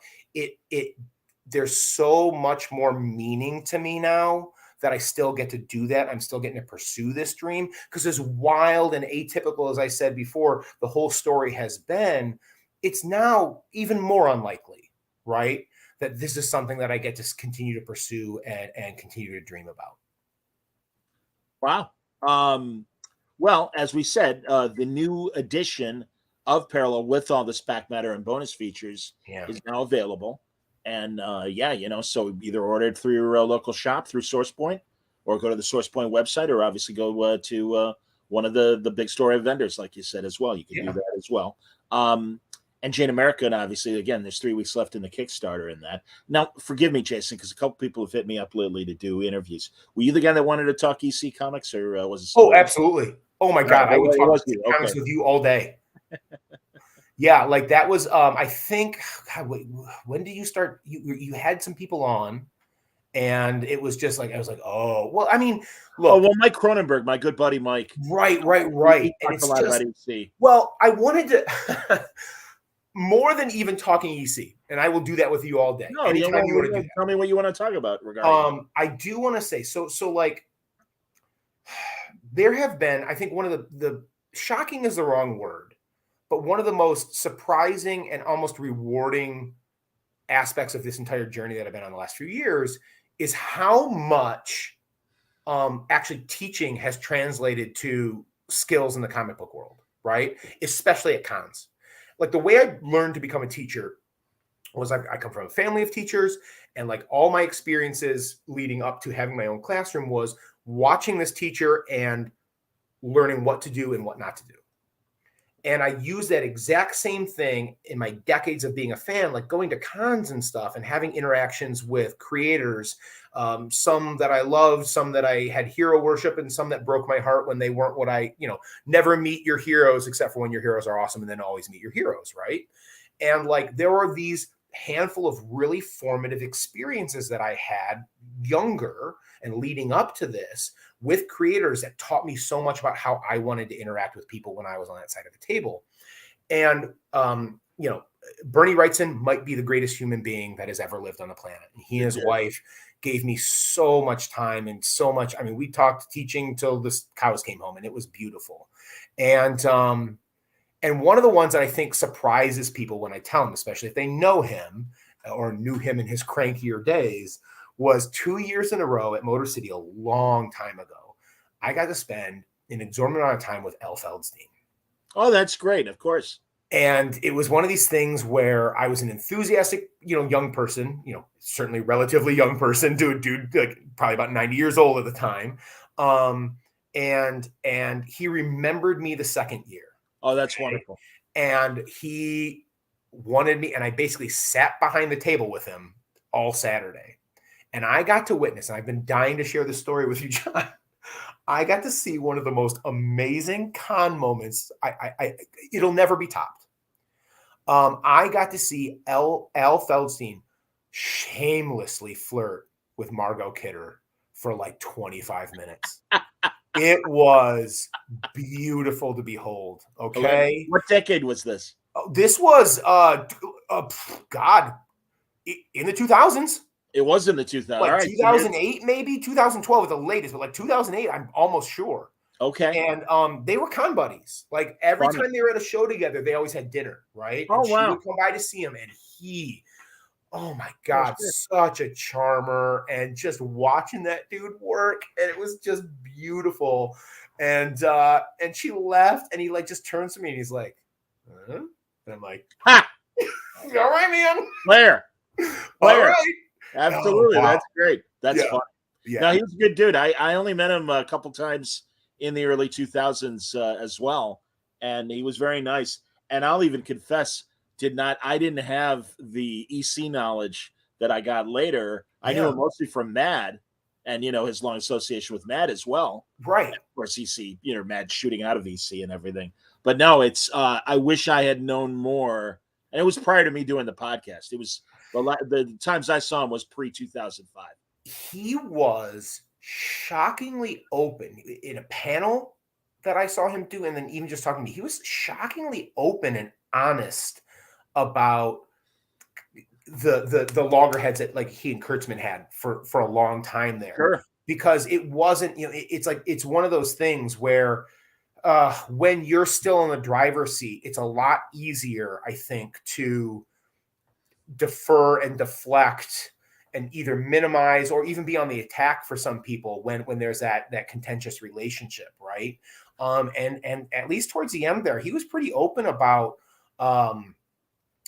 There's so much more meaning to me now that I still get to do that. I'm still getting to pursue this dream, because as wild and atypical as I said before, the whole story has been, it's now even more unlikely, right? That this is something that I get to continue to pursue and continue to dream about. Wow. Well, as we said, the new edition of Parallel with all this back matter and bonus features is now available. And so either order it through your local shop through SourcePoint, or go to the SourcePoint website, or obviously go to one of the big store vendors, like you said, as well. You can do that as well. And Jane America, and obviously, again, there's 3 weeks left in the Kickstarter in that. Now, forgive me, Jason, because a couple people have hit me up lately to do interviews. Were you the guy that wanted to talk EC Comics, or was it? Oh, absolutely. Oh, my God. I would talk EC Comics with you all day. Yeah, like that was, I think, God, when did you start? You had some people on, and it was just like, I was like, oh, well, I mean, look. Oh, well, Mike Cronenberg, my good buddy Mike. Right. And it's just, about EC. Well, I wanted to, more than even talking EC, and I will do that with you all day. No, you want to do that. Tell me what you want to talk about regarding I do want to say, so like, there have been, I think one of the shocking is the wrong word, but one of the most surprising and almost rewarding aspects of this entire journey that I've been on the last few years is how much actually teaching has translated to skills in the comic book world, right? Especially at cons. Like the way I learned to become a teacher was I come from a family of teachers, and like all my experiences leading up to having my own classroom was watching this teacher and learning what to do and what not to do. And I use that exact same thing in my decades of being a fan, like going to cons and stuff and having interactions with creators, some that I loved, some that I had hero worship, and some that broke my heart when they weren't what I, never meet your heroes except for when your heroes are awesome, and then always meet your heroes, right? And like there are these handful of really formative experiences that I had younger and leading up to this with creators that taught me so much about how I wanted to interact with people when I was on that side of the table. And, Bernie Wrightson might be the greatest human being that has ever lived on the planet. And he and his wife gave me so much time and so much. I mean, we talked teaching till the cows came home, and it was beautiful. And one of the ones that I think surprises people when I tell them, especially if they know him or knew him in his crankier days, was 2 years in a row at Motor City a long time ago. I got to spend an exorbitant amount of time with Elle Feldstein. Oh, that's great. Of course. And it was one of these things where I was an enthusiastic, young person, certainly relatively young person to a dude like probably about 90 years old at the time. And he remembered me the second year. Oh, that's wonderful. And he wanted me, and I basically sat behind the table with him all Saturday. And I got to witness, and I've been dying to share this story with you, John. I got to see one of the most amazing con moments. It'll never be topped. I got to see Elle Feldstein shamelessly flirt with Margot Kidder for like 25 minutes. It was beautiful to behold. Okay. What decade was this? This was, God, in the 2000s. It was in the 2000s. Like all right, 2008, maybe 2012 was the latest, but like 2008, I'm almost sure. Okay. And they were con buddies. Like every Funny. time they were at a show together, they always had dinner, right? Oh, and wow. She would come by to see him, and he, oh my God, such a charmer. And just watching that dude work, and it was just beautiful. And she left, and he like just turns to me and he's like, huh? And I'm like, ha! All right, man. Claire. All right. Absolutely. Oh, wow. That's great. That's fun. Yeah. No, he was a good dude. I only met him a couple times in the early 2000s as well. And he was very nice. And I'll even confess, I didn't have the EC knowledge that I got later. I knew him mostly from Mad and, his long association with Mad as well. Right. And of course, EC, Mad shooting out of EC and everything. But no, it's, I wish I had known more. And it was prior to me doing the podcast. It was the times I saw him was pre-2005. He was shockingly open in a panel that I saw him do, and then even just talking to me, he was shockingly open and honest about the loggerheads that like he and Kurtzman had for a long time there. Sure. Because it wasn't, it's like it's one of those things where when you're still in the driver's seat, it's a lot easier, I think, to defer and deflect and either minimize or even be on the attack for some people when there's that contentious relationship, right? And at least towards the end there, he was pretty open about,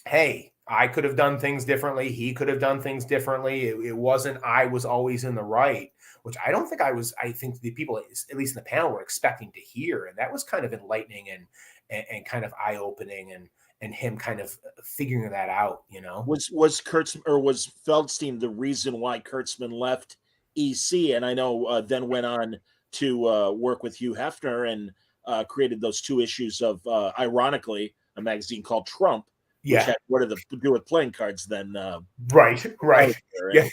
hey, I could have done things differently. He could have done things differently. It wasn't I was always in the right, which I don't think I was. I think the people, at least in the panel, were expecting to hear, and that was kind of enlightening and kind of eye opening and him kind of figuring that out. Was Kurtzman or was Feldstein the reason why Kurtzman left EC? And I know then went on to work with Hugh Hefner and created those 2 issues of, ironically, a magazine called Trump. Yeah. Which had what to do with playing cards then. Right. Yeah.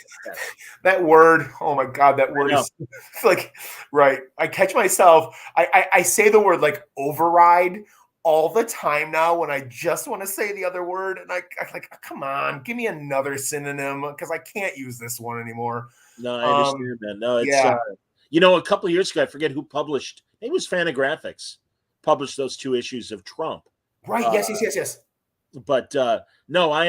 That word. Oh my God. That word is like, right. I catch myself. I say the word like override all the time now when I just want to say the other word. And I'm like, come on, give me another synonym because I can't use this one anymore. No, I understand that. No, it's, a couple of years ago, I forget who published, maybe it was Fantagraphics, published those 2 issues of Trump. Right. Yes. But no, I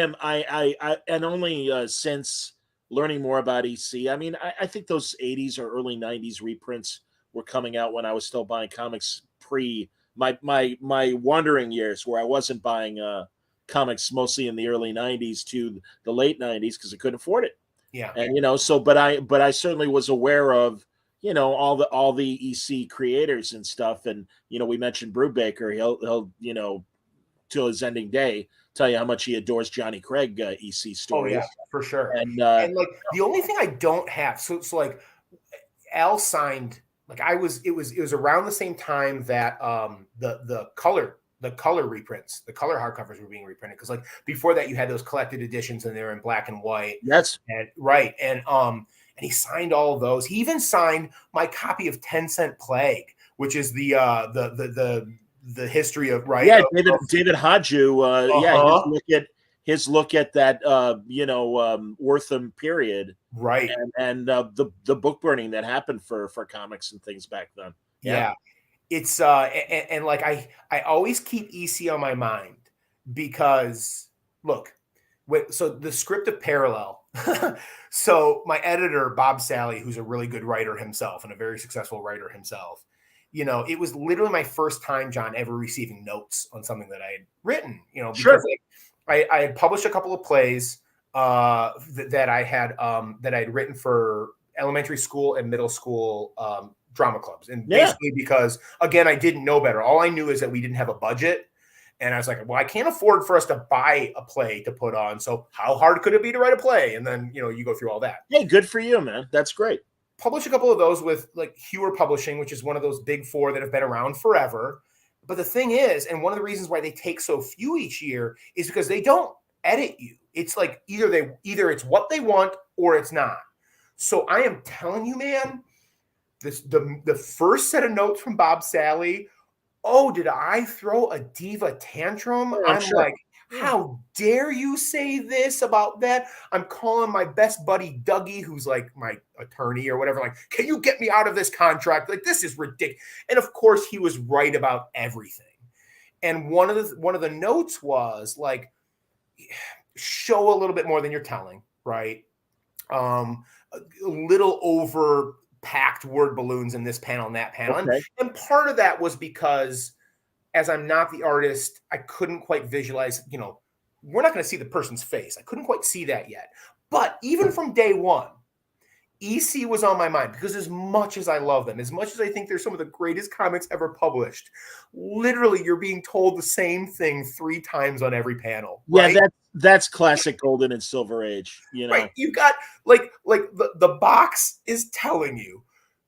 and only since learning more about EC, I mean, I think those 80s or early 90s reprints were coming out when I was still buying comics pre my wandering years where I wasn't buying comics mostly in the early 90s to the late 90s because I couldn't afford it. Yeah. And but I certainly was aware of all the EC creators and stuff. And we mentioned Brubaker. He'll till his ending day tell you how much he adores Johnny Craig EC stories. Oh yeah, for sure. And like the only thing I don't have, so like Al signed, like it was around the same time that the color reprints, the color hardcovers were being reprinted, because like before that you had those collected editions and they were in black and white. Yes. And right. And he signed all of those. He even signed my copy of 10 Cent Plague, which is the history of David Hadju, his look at that Wortham period, right, and the book burning that happened for comics and things back then. Yeah. It's and like I always keep EC on my mind because look, So the script of Parallel. So my editor, Bob Sally, who's a really good writer himself and a very successful writer himself, it was literally my first time, John, ever receiving notes on something that I had written, because Sure. I had published a couple of plays that I had written for elementary school and middle school drama clubs. And basically because, again, I didn't know better. All I knew is that we didn't have a budget. And I was like, well, I can't afford for us to buy a play to put on. So how hard could it be to write a play? And then, you go through all that. Hey, good for you, man. That's great. Publish a couple of those with like Hewer Publishing, which is one of those big four that have been around forever. But the thing is, and one of the reasons why they take so few each year is because they don't edit you. It's like either it's what they want or it's not. So I am telling you, man, the first set of notes from Bob Sally, oh, did I throw a diva tantrum? I'm sure. Like, how dare you say this about that? I'm calling my best buddy Dougie, who's like my attorney or whatever, like, can you get me out of this contract? Like, this is ridiculous. And of course, he was right about everything. And one of the notes was like, show a little bit more than you're telling, right? A little over packed word balloons in this panel and that panel. Okay. And part of that was because as I'm not the artist, I couldn't quite visualize, we're not going to see the person's face. I couldn't quite see that yet. But even from day one, EC was on my mind because as much as I love them, as much as I think they're some of the greatest comics ever published, literally you're being told the same thing 3 times on every panel. Right? Yeah, that's classic Golden and Silver Age. Right. You've got like the box is telling you,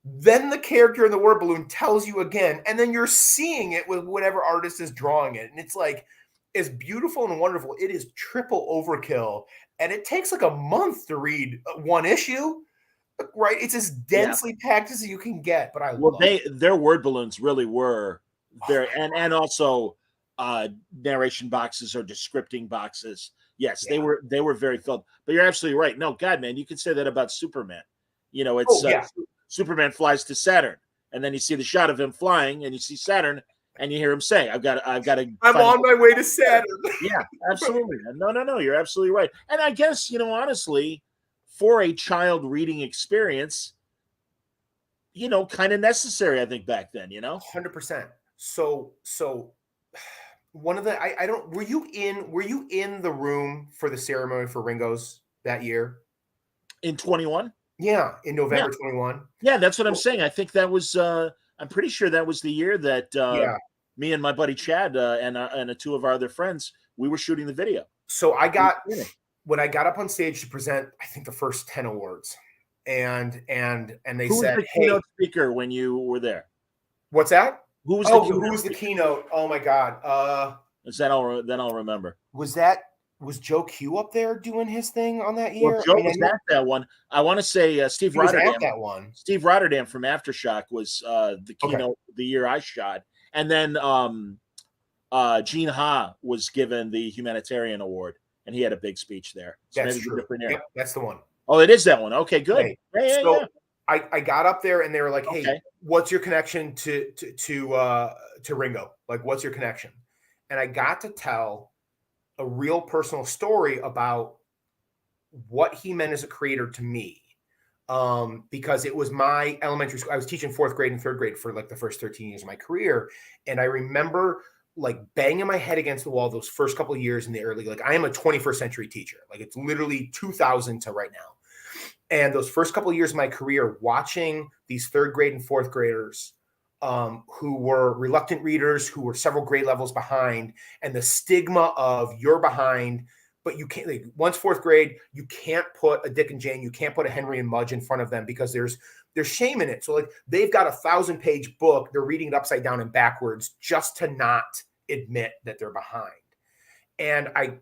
then the character in the word balloon tells you again, and then you're seeing it with whatever artist is drawing it. And it's like, as beautiful and wonderful. It is triple overkill. And it takes like a month to read one issue. Right, it's as densely packed as you can get, but their word balloons really were very, and also narration boxes or descripting boxes. Yes, they were very filled. But you're absolutely right. No, God, man, you could say that about Superman. It's Superman flies to Saturn, and then you see the shot of him flying, and you see Saturn, and you hear him say, "I've got to." I'm on my way to Saturn. Yeah, absolutely. No, you're absolutely right. And I guess honestly, for a child reading experience, kind of necessary, I think, back then, 100%. So one of the, I don't, were you in the room for the ceremony for Ringo's that year? In 21? Yeah. In November 21. Yeah. That's what I'm saying. I think that was, I'm pretty sure that was the year that me and my buddy Chad and 2 of our other friends, we were shooting the video. So when I got up on stage to present, I think the first 10 awards, and they Who said, was the keynote speaker when you were there? What's that? Who was the keynote? Oh my God. Then I'll remember. Was Joe Q up there doing his thing on that year? Well, Joe was at that one. I want to say Steve Rotterdam. Was at that one. Steve Rotterdam from Aftershock was the keynote the year I shot, and then Gene Ha was given the humanitarian award. And he had a big speech there. So that's true. Yep, that's the one. Oh, it is that one. Okay, good. Right. I got up there and they were like, "Hey, what's your connection to Ringo? Like, what's your connection?" And I got to tell a real personal story about what he meant as a creator to me. Because it was my elementary school. I was teaching 4th grade and 3rd grade for like the first 13 years of my career. And I remember like banging my head against the wall those first couple of years in the early, like I am a 21st century teacher. Like it's literally 2000 to right now. And those first couple of years of my career, watching these 3rd grade and 4th graders who were reluctant readers, who were several grade levels behind, and the stigma of you're behind, but you can't, like, once 4th grade, you can't put a Dick and Jane, you can't put a Henry and Mudge in front of them because there's shame in it. So like they've got a 1,000-page book, they're reading it upside down and backwards just to not admit that they're behind. And I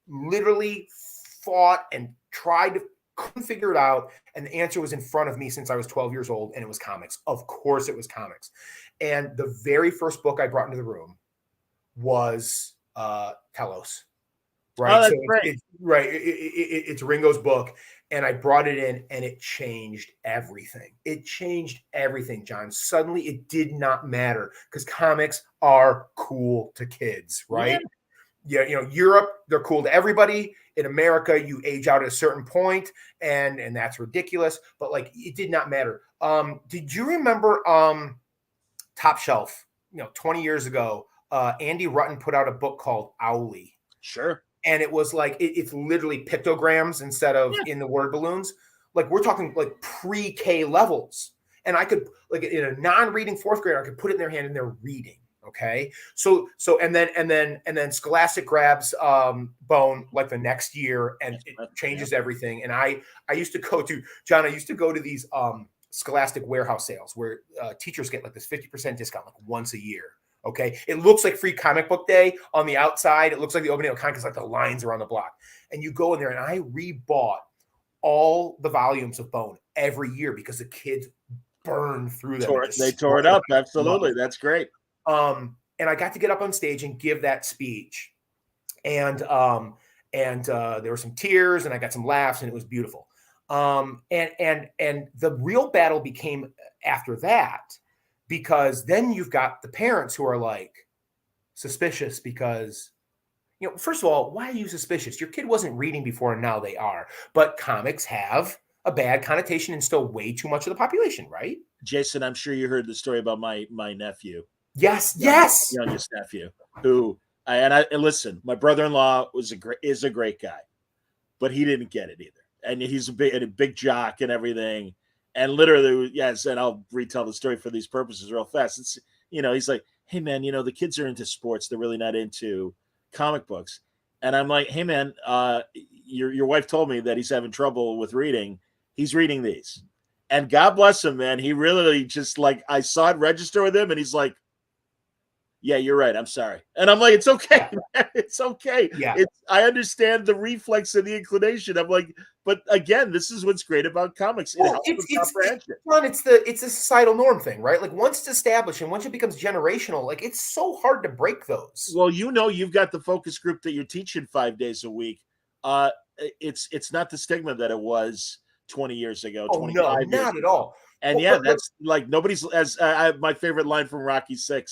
literally fought and tried to, couldn't figure it out. And the answer was in front of me since I was 12 years old, and it was comics. Of course it was comics. And the very first book I brought into the room was Telos. Right. Oh, that's great. It's Ringo's book. And I brought it in and it changed everything. It changed everything, John. Suddenly it did not matter because comics are cool to kids, right? Yeah, Europe, they're cool to everybody. In America, you age out at a certain point, and that's ridiculous. But like, it did not matter. Did you remember Top Shelf? 20 years ago, Andy Rutten put out a book called Owly. Sure. And it was like it's literally pictograms instead of in the word balloons. Like, we're talking like pre-K levels. And I could, like, in a non-reading fourth grader, I could put it in their hand and they're reading. Okay. So and then Scholastic grabs Bone like the next year, and it changes everything. And I used to go to, John, I used to go to these Scholastic warehouse sales where teachers get like this 50% discount like once a year. Okay. It looks like free comic book day on the outside. It looks like the opening of comics, like the lines around the block. And you go in there, and I rebought all the volumes of Bone every year because the kids burned through them. They tore it up. Absolutely. That's great. And I got to get up on stage and give that speech. And there were some tears, and I got some laughs, and it was beautiful. And the real battle became after that, because then you've got the parents who are like suspicious because, first of all, why are you suspicious? Your kid wasn't reading before, and now they are. But comics have a bad connotation and still way too much of the population, right? Jason, I'm sure you heard the story about my nephew. Yes. Youngest nephew, who and listen, my brother-in-law is a great guy, but he didn't get it either. And he's a big jock and everything. And literally, yes, and I'll retell the story for these purposes real fast. It's, he's like, hey man, the kids are into sports. They're really not into comic books. And I'm like, hey man, your wife told me that he's having trouble with reading. He's reading these. And God bless him, man. He really just, like, I saw it register with him, and he's like, yeah, you're right. I'm sorry. And I'm like, it's okay, man. It's okay. Yeah. I understand the reflex and the inclination. I'm like, but again, this is what's great about comics. Well, it's a societal norm thing, right? Like, once it's established and once it becomes generational, like, it's so hard to break those. Well, you've got the focus group that you're teaching 5 days a week. It's not the stigma that it was 20 years ago. Oh, no, not at all. And that's like nobody's, as my favorite line from Rocky VI,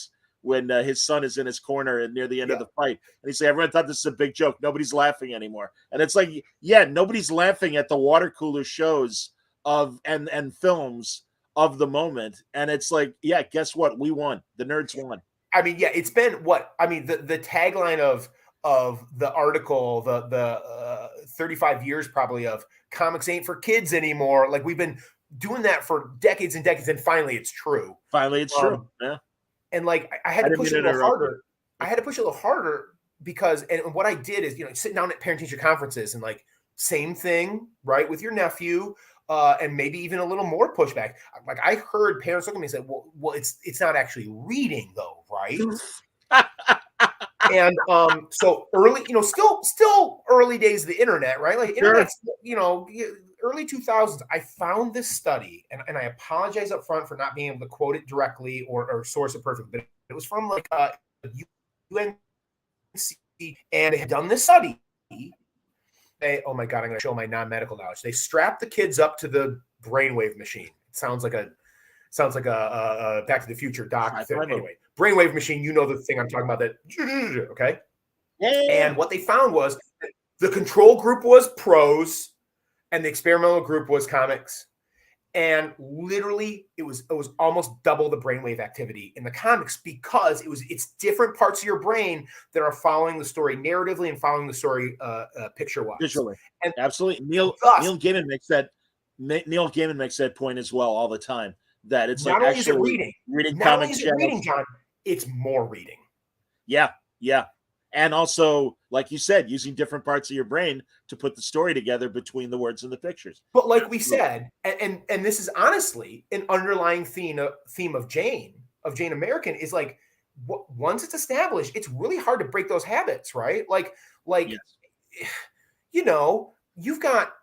when his son is in his corner and near the end of the fight. And he said, everyone thought this is a big joke. Nobody's laughing anymore. And it's like, nobody's laughing at the water cooler shows of and films of the moment. And it's like, guess what? We won. The nerds won. I mean, it's been the tagline of the article, the 35 years probably of comics ain't for kids anymore. Like, we've been doing that for decades and decades. And finally it's true. True. Yeah. And like, I had to push it a little harder. I had to push it a little harder because, and what I did is, sitting down at parent teacher conferences and like, same thing, right, with your nephew, and maybe even a little more pushback. Like, I heard parents look at me and say, well, it's not actually reading though, right? And so early, still early days of the internet, right? Like, internet's, early 2000s, I found this study, and I apologize up front for not being able to quote it directly or source it perfectly, but it was from like UNC, and they had done this study. Oh my God, I'm going to show my non-medical knowledge. They strapped the kids up to the brainwave machine. It sounds like a Back to the Future doc thing. Anyway, brainwave machine, the thing I'm talking about, that, okay? And what they found was the control group was pros, and the experimental group was comics. And literally, it was almost double the brainwave activity in the comics because it's different parts of your brain that are following the story narratively and following the story picture-wise. Visually. And absolutely. Neil Gaiman makes that point as well all the time, that it's not like only actually is it reading not comics. Only is it reading, John, it's more reading. Yeah. And also, like you said, using different parts of your brain to put the story together between the words and the pictures. But like we said, and this is honestly an underlying theme of Jane American, is like, once it's established, it's really hard to break those habits, right? Like, yes. You've got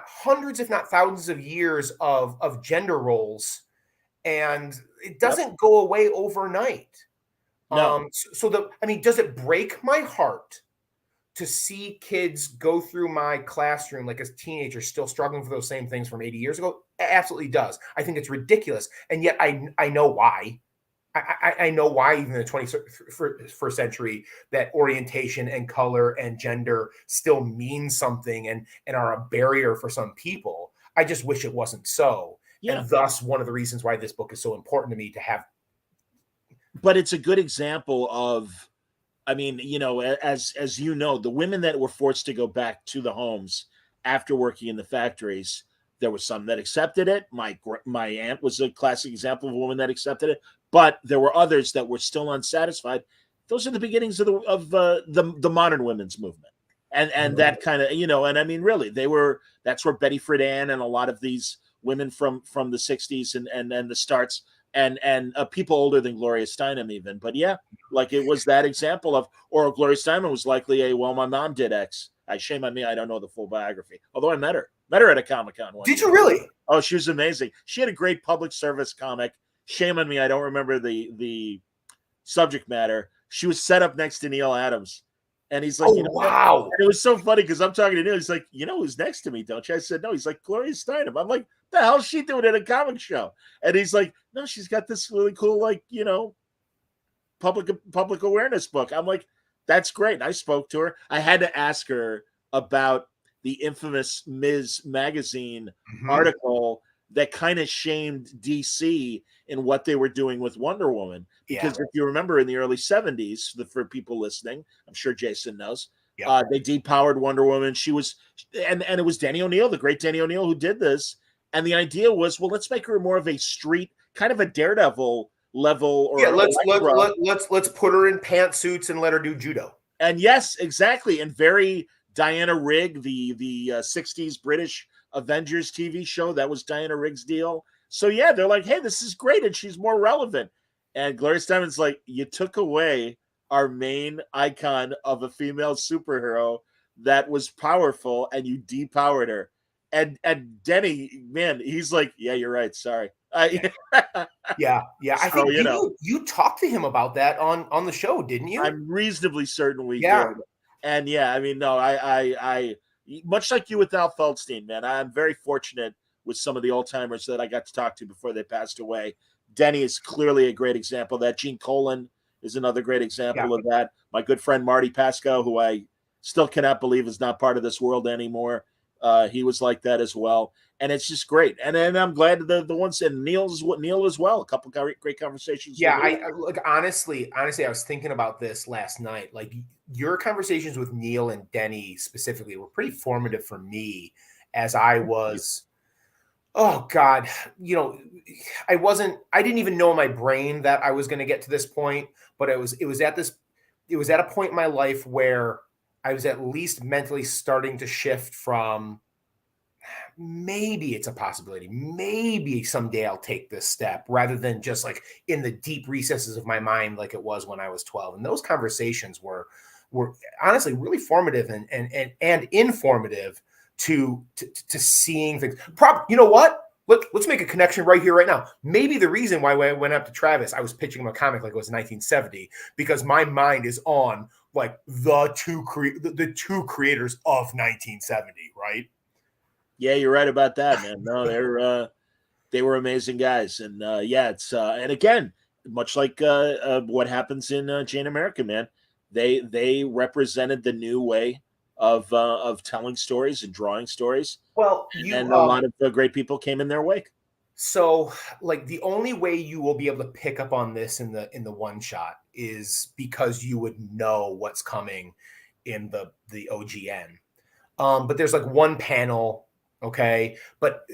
hundreds, if not thousands, of years of gender roles, and it doesn't go away overnight. No. Does it break my heart to see kids go through my classroom like as teenagers still struggling for those same things from 80 years ago? It absolutely does. I think it's ridiculous. And yet I know why. I know why even in the 21st century that orientation and color and gender still mean something and are a barrier for some people. I just wish it wasn't so. Yeah. And thus one of the reasons why this book is so important to me to have. But it's a good example of, I mean, you know, as you know, the women that were forced to go back to the homes after working in the factories, there were some that accepted it. My aunt was a classic example of a woman that accepted it, but there were others that were still unsatisfied. Those are the beginnings of the modern women's movement, and that kind of, you know, and I mean, really, that's where Betty Friedan and a lot of these women from the 60s and the starts and people older than Gloria Steinem even, but yeah, like it was that example of, or Gloria Steinem was likely well, my mom did X. Shame on me, I don't know the full biography, although I met her at a Comic-Con one. Did you really? Oh, she was amazing. She had a great public service comic. Shame on me, I don't remember the subject matter. She was set up next to Neil Adams. And he's like, oh, you know, wow. And it was so funny because I'm talking to Neil. He's like, you know who's next to me, don't you? I said, no. He's like, Gloria Steinem. I'm like, the hell is she doing at a comic show? And he's like, no, she's got this really cool, like, you know, public awareness book. I'm like, that's great. And I spoke to her. I had to ask her about the infamous Ms. Magazine article that kind of shamed DC in what they were doing with Wonder Woman. Because if you remember in the early 70s, for people listening, I'm sure Jason knows, they depowered Wonder Woman. She was, and it was Danny O'Neill, the great Danny O'Neill, who did this. And the idea was, well, let's make her more of a street, kind of a Daredevil level. Or let's put her in pantsuits and let her do judo. And yes, exactly. And very Diana Rigg, the 60s British Avengers TV show, that was Diana Rigg's deal. So yeah, they're like, hey, this is great, and she's more relevant. And Gloria Steinem's like, you took away our main icon of a female superhero that was powerful, and you depowered her. And Denny, man, he's like, yeah, you're right. Sorry. Yeah. I think you talked to him about that on the show, didn't you? I'm reasonably certain we did. And yeah, I mean, no, I much like you with Al Feldstein, man, I'm very fortunate with some of the old timers that I got to talk to before they passed away. Denny is clearly a great example of that. Gene Colan is another great example of that. My good friend Marty Pascoe, who I still cannot believe is not part of this world anymore. He was like that as well. And it's just great. And then I'm glad the ones, and Neil as well. A couple of great conversations. Yeah, I look, honestly, I was thinking about this last night. Like, your conversations with Neil and Denny specifically were pretty formative for me as I was, oh God, you know, I didn't even know in my brain that I was going to get to this point, but it was at a point in my life where I was at least mentally starting to shift from, maybe it's a possibility, maybe someday I'll take this step, rather than just like in the deep recesses of my mind like it was when I was 12. And those conversations were honestly really formative and informative to seeing things. You know what? Let's make a connection right here, right now. Maybe the reason why when I went up to Travis, I was pitching him a comic like it was 1970, because my mind is on like the two creators of 1970, right? Yeah, you're right about that, man. No, they were amazing guys, and it's and again, much like what happens in Jane America, man, they represented the new way of telling stories and drawing stories. Well, and a lot of great people came in their wake. So, like, the only way you will be able to pick up on this in the one shot is because you would know what's coming in the OGN. But there's like one panel, okay? But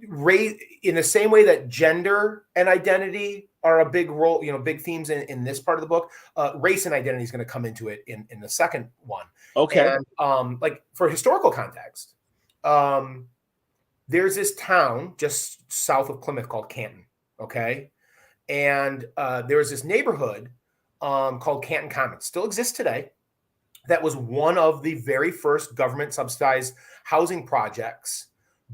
race, in the same way that gender and identity are a big role, big themes in this part of the book, race and identity is going to come into it in the second one. Okay. And like, for historical context, there's this town just south of Plymouth called Canton, okay? And there was this neighborhood called Canton Commons, still exists today. That was one of the very first government-subsidized housing projects,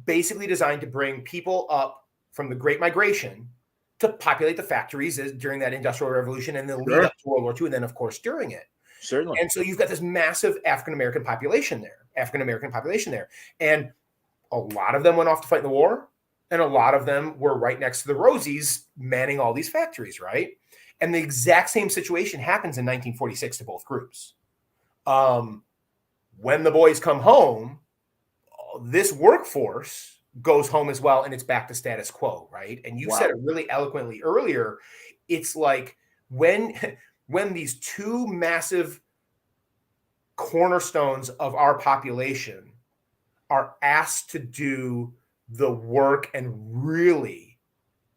basically designed to bring people up from the Great Migration to populate the factories during that Industrial Revolution and then lead up to World War II, and then, of course, during it. Certainly. And so you've got this massive African-American population there. And a lot of them went off to fight in the war, and a lot of them were right next to the Rosies manning all these factories, right? And the exact same situation happens in 1946 to both groups. When the boys come home, this workforce goes home as well, and it's back to status quo, right? And you said it really eloquently earlier. It's like when these two massive cornerstones of our population are asked to do the work and really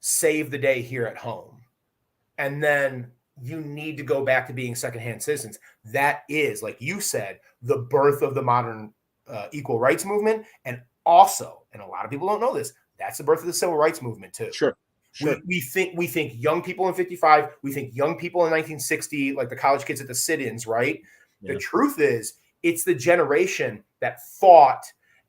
save the day here at home, and then you need to go back to being secondhand citizens. That is, like you said, the birth of the modern equal rights movement. And also, and a lot of people don't know this, that's the birth of the civil rights movement too. Sure. We think young people in 55, we think young people in 1960, like the college kids at the sit-ins, right? Yeah. The truth is, it's the generation that fought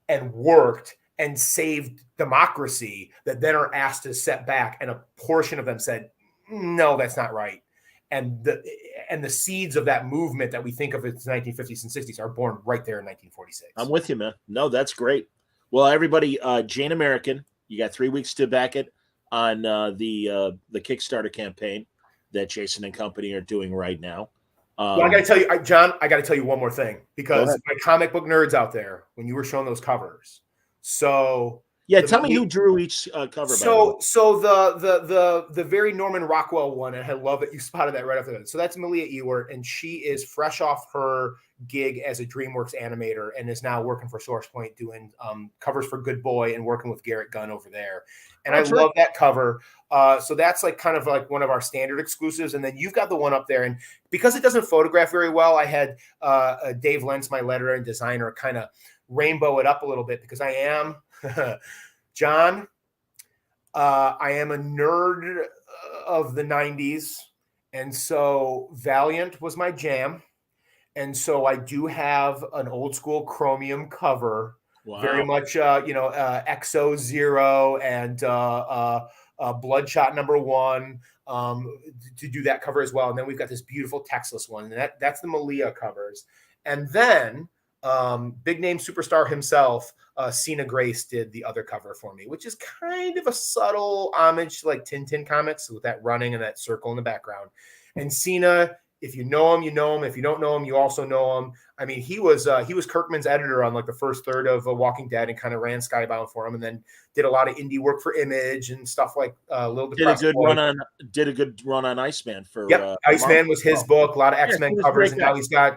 and worked and saved democracy that then are asked to step back. And a portion of them said, no, that's not right. And the seeds of that movement that we think of as 1950s and 60s are born right there in 1946. I'm with you, man. No, that's great. Well, everybody, Jane American, you got 3 weeks to back it on the Kickstarter campaign that Jason and company are doing right now. Well, I got to tell you, John, I got to tell you one more thing, because my comic book nerds out there, when you were showing those covers, so. Yeah, tell me who drew each cover. So the very Norman Rockwell one, and I love that you spotted that right after that. So that's Malia Ewart, and she is fresh off her gig as a DreamWorks animator and is now working for SourcePoint doing covers for Good Boy and working with Garrett Gunn over there. And I love that cover. So that's like kind of like one of our standard exclusives. And then you've got the one up there, and because it doesn't photograph very well, I had Dave Lentz, my letterer and designer, kind of rainbow it up a little bit, because I am. John, I am a nerd of the 90s, and so Valiant was my jam, and so I do have an old school chromium cover, very much XO Zero and Bloodshot #1 to do that cover as well. And then we've got this beautiful textless one, and that's the Malia covers. And then big name superstar himself, Cena Grace, did the other cover for me, which is kind of a subtle homage to like Tintin comics with that running and that circle in the background. And Cena, if you know him, you know him. If you don't know him, you also know him. I mean, he was Kirkman's editor on like the first third of Walking Dead, and kind of ran Skybound for him, and then did a lot of indie work for Image and stuff like Little Depressed. Did a good run on Iceman for. Yep, Iceman was his book. A lot of X-Men covers, and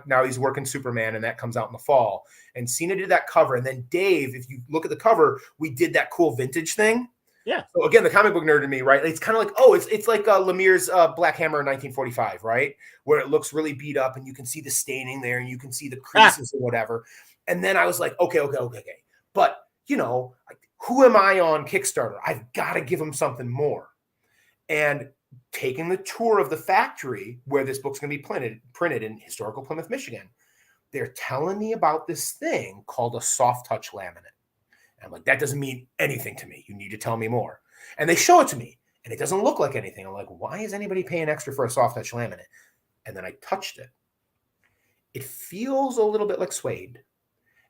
now he's working Superman, and that comes out in the fall. And Cena did that cover, and then Dave, if you look at the cover, we did that cool vintage thing. Yeah. So again, the comic book nerd in me, right? It's kind of like, it's like Lemire's Black Hammer in 1945, right? Where it looks really beat up, and you can see the staining there, and you can see the creases or whatever. And then I was like, okay. But who am I on Kickstarter? I've got to give them something more. And taking the tour of the factory where this book's going to be printed in historical Plymouth, Michigan, they're telling me about this thing called a soft touch laminate. I'm like, that doesn't mean anything to me. You need to tell me more. And they show it to me, and it doesn't look like anything. I'm like, why is anybody paying extra for a soft touch laminate? And then I touched it. It feels a little bit like suede.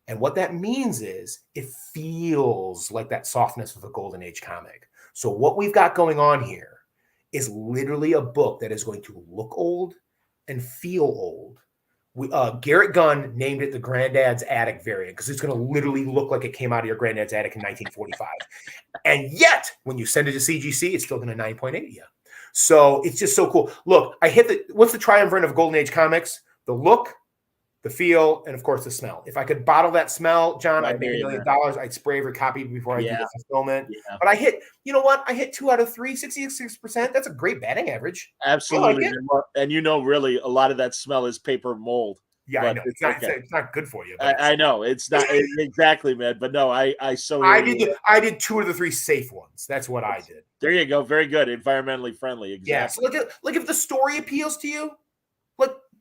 And what that means is it feels like that softness of a Golden Age comic. So what we've got going on here is literally a book that is going to look old and feel old. Garrett Gunn named it the Granddad's Attic variant, because it's going to literally look like it came out of your granddad's attic in 1945. And yet, when you send it to CGC, it's still going to 9.8 you. So it's just so cool. Look, what's the triumvirate of Golden Age comics? The look, the feel, and of course the smell. If I could bottle that smell, John, I'd make $1 million. I'd spray every copy before I do the fulfillment. Yeah. But I hit 2 out of 3, 66%. That's a great batting average. Absolutely. And really a lot of that smell is paper mold. Yeah, I know. It's not good for you. I know. It's not exactly, man. But no, I did 2 of the 3 safe ones. That's what I did. There you go. Very good. Environmentally friendly. Exactly. Yeah. So if the story appeals to you,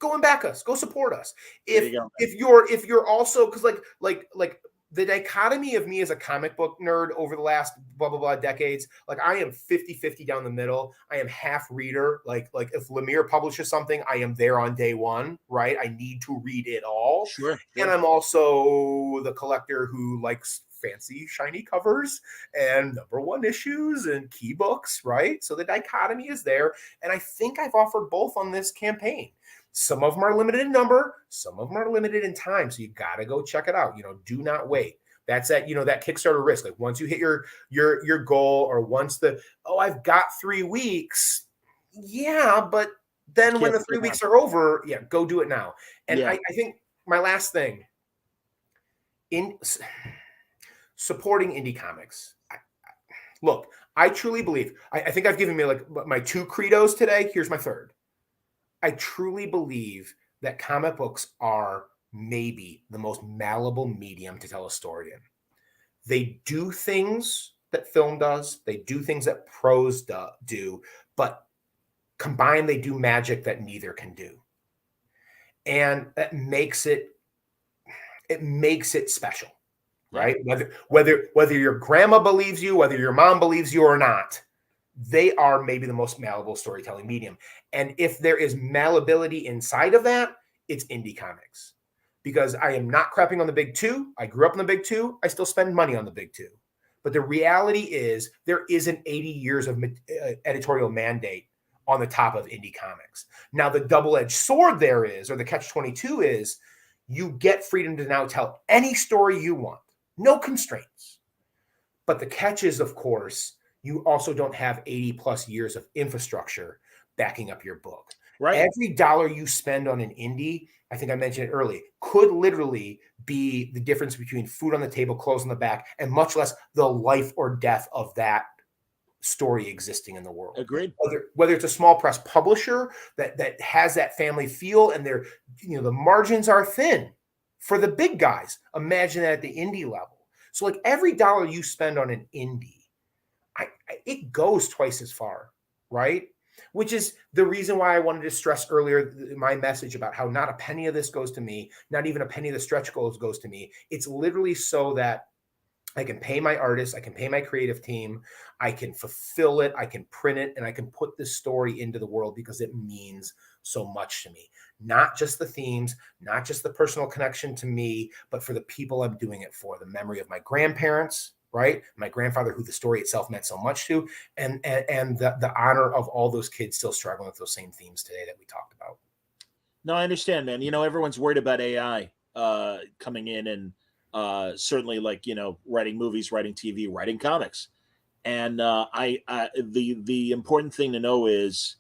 go and back us. Go support us. If you're also, because like the dichotomy of me as a comic book nerd over the last blah blah blah decades, like I am 50-50 down the middle. I am half reader. Like if Lemire publishes something, I am there on day one. Right. I need to read it all. Sure. And I'm also to the collector who likes fancy, shiny covers and #1 issues and key books, right? So the dichotomy is there. And I think I've offered both on this campaign. Some of them are limited in number, some of them are limited in time. So you got to go check it out. Do not wait. That's that Kickstarter risk. Like once you hit your goal, or once I've got 3 weeks. Yeah, but then when the 3 weeks are over, go do it now. And I think my last thing in supporting indie comics. Look, I truly believe, I think I've given me like my 2 credos today. Here's my 3rd. I truly believe that comic books are maybe the most malleable medium to tell a story in. They do things that film does. They do things that prose do, but combined, they do magic that neither can do. And that makes it special, right? Whether your grandma believes you, whether your mom believes you or not, they are maybe the most malleable storytelling medium. And if there is malleability inside of that, it's indie comics. Because I am not crapping on the big 2. I grew up in the big 2. I still spend money on the big 2. But the reality is there isn't 80 years of editorial mandate on the top of indie comics. Now, the double-edged sword there is, or the catch-22 is, you get freedom to now tell any story you want. No constraints. But the catch is, of course, you also don't have 80 plus years of infrastructure backing up your book. Right. Every dollar you spend on an indie, I think I mentioned it early, could literally be the difference between food on the table, clothes on the back, and much less the life or death of that story existing in the world. Agreed. Whether it's a small press publisher that has that family feel, and they're, the margins are thin for the big guys. Imagine that at the indie level. So like every dollar you spend on an indie, it goes twice as far, right? Which is the reason why I wanted to stress earlier my message about how not a penny of this goes to me, not even a penny of the stretch goals goes to me. It's literally so that I can pay my artists, I can pay my creative team, I can fulfill it, I can print it, and I can put this story into the world because it means so much to me. Not just the themes, not just the personal connection to me, but for the people I'm doing it for. The memory of my grandparents, right? My grandfather, who the story itself meant so much to, and the honor of all those kids still struggling with those same themes today that we talked about. No, I understand, man. Everyone's worried about AI coming in and certainly writing movies, writing TV, writing comics. And the important thing to know is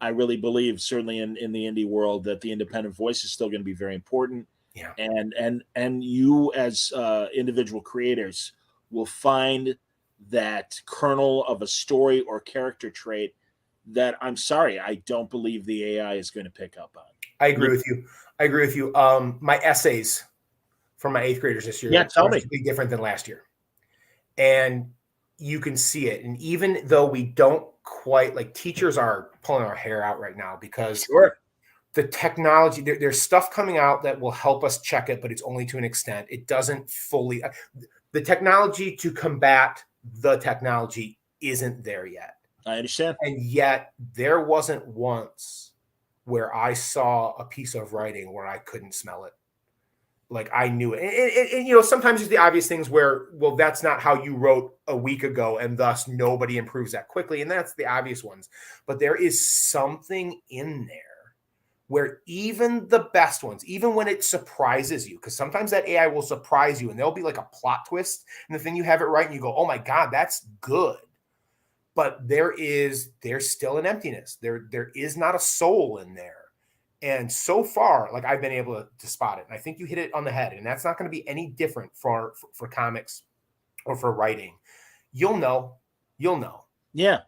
I really believe, certainly in the indie world, that the independent voice is still going to be very important. Yeah. And you as individual creators will find that kernel of a story or character trait that, I'm sorry, I don't believe the AI is going to pick up on. I agree with you. My essays from my 8th graders this year tell me. Be different than last year. And you can see it. And even though we don't quite, teachers are pulling our hair out right now because the technology, there's stuff coming out that will help us check it, but it's only to an extent. It doesn't fully, the technology to combat the technology isn't there yet. I understand. And yet there wasn't once where I saw a piece of writing where I couldn't smell it. Like I knew it. And sometimes it's the obvious things where, well, that's not how you wrote a week ago, and thus nobody improves that quickly. And that's the obvious ones. But there is something in there where even the best ones, even when it surprises you, because sometimes that AI will surprise you and there'll be like a plot twist, and the thing you have it right and you go, oh my God, that's good. But there's still an emptiness. There is not a soul in there. And so far, I've been able to spot it. And I think you hit it on the head. And that's not going to be any different for comics or for writing. You'll know. Yeah.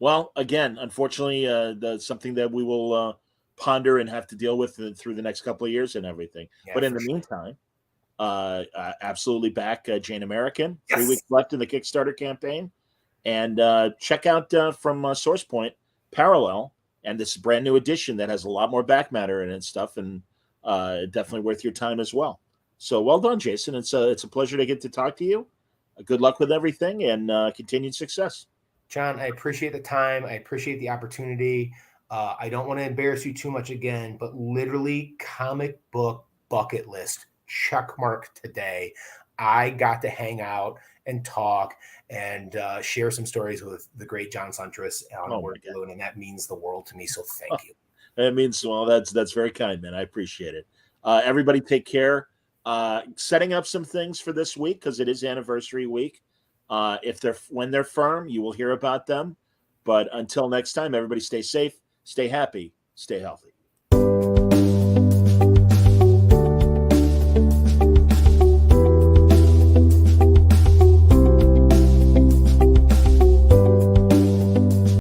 Well, again, unfortunately, that's something that we will ponder and have to deal with through the next couple of years and everything. Yeah, but in the meantime, absolutely back Jane American. Yes. 3 weeks left in the Kickstarter campaign. And check out from SourcePoint Parallel. And this brand new edition that has a lot more back matter in it and stuff, and definitely worth your time as well. So well done, Jason. It's a pleasure to get to talk to you. Good luck with everything and continued success. John, I appreciate the time. I appreciate the opportunity. I don't want to embarrass you too much again, but literally comic book bucket list check mark today. I got to hang out and talk and share some stories with the great John Suntress on Oh, Word my God. Balloon, and that means the world to me. So thank you. It means, well, that's very kind, man. I appreciate it. Everybody take care. Setting up some things for this week because it is anniversary week. When they're firm, you will hear about them. But until next time, everybody stay safe, stay happy, stay healthy.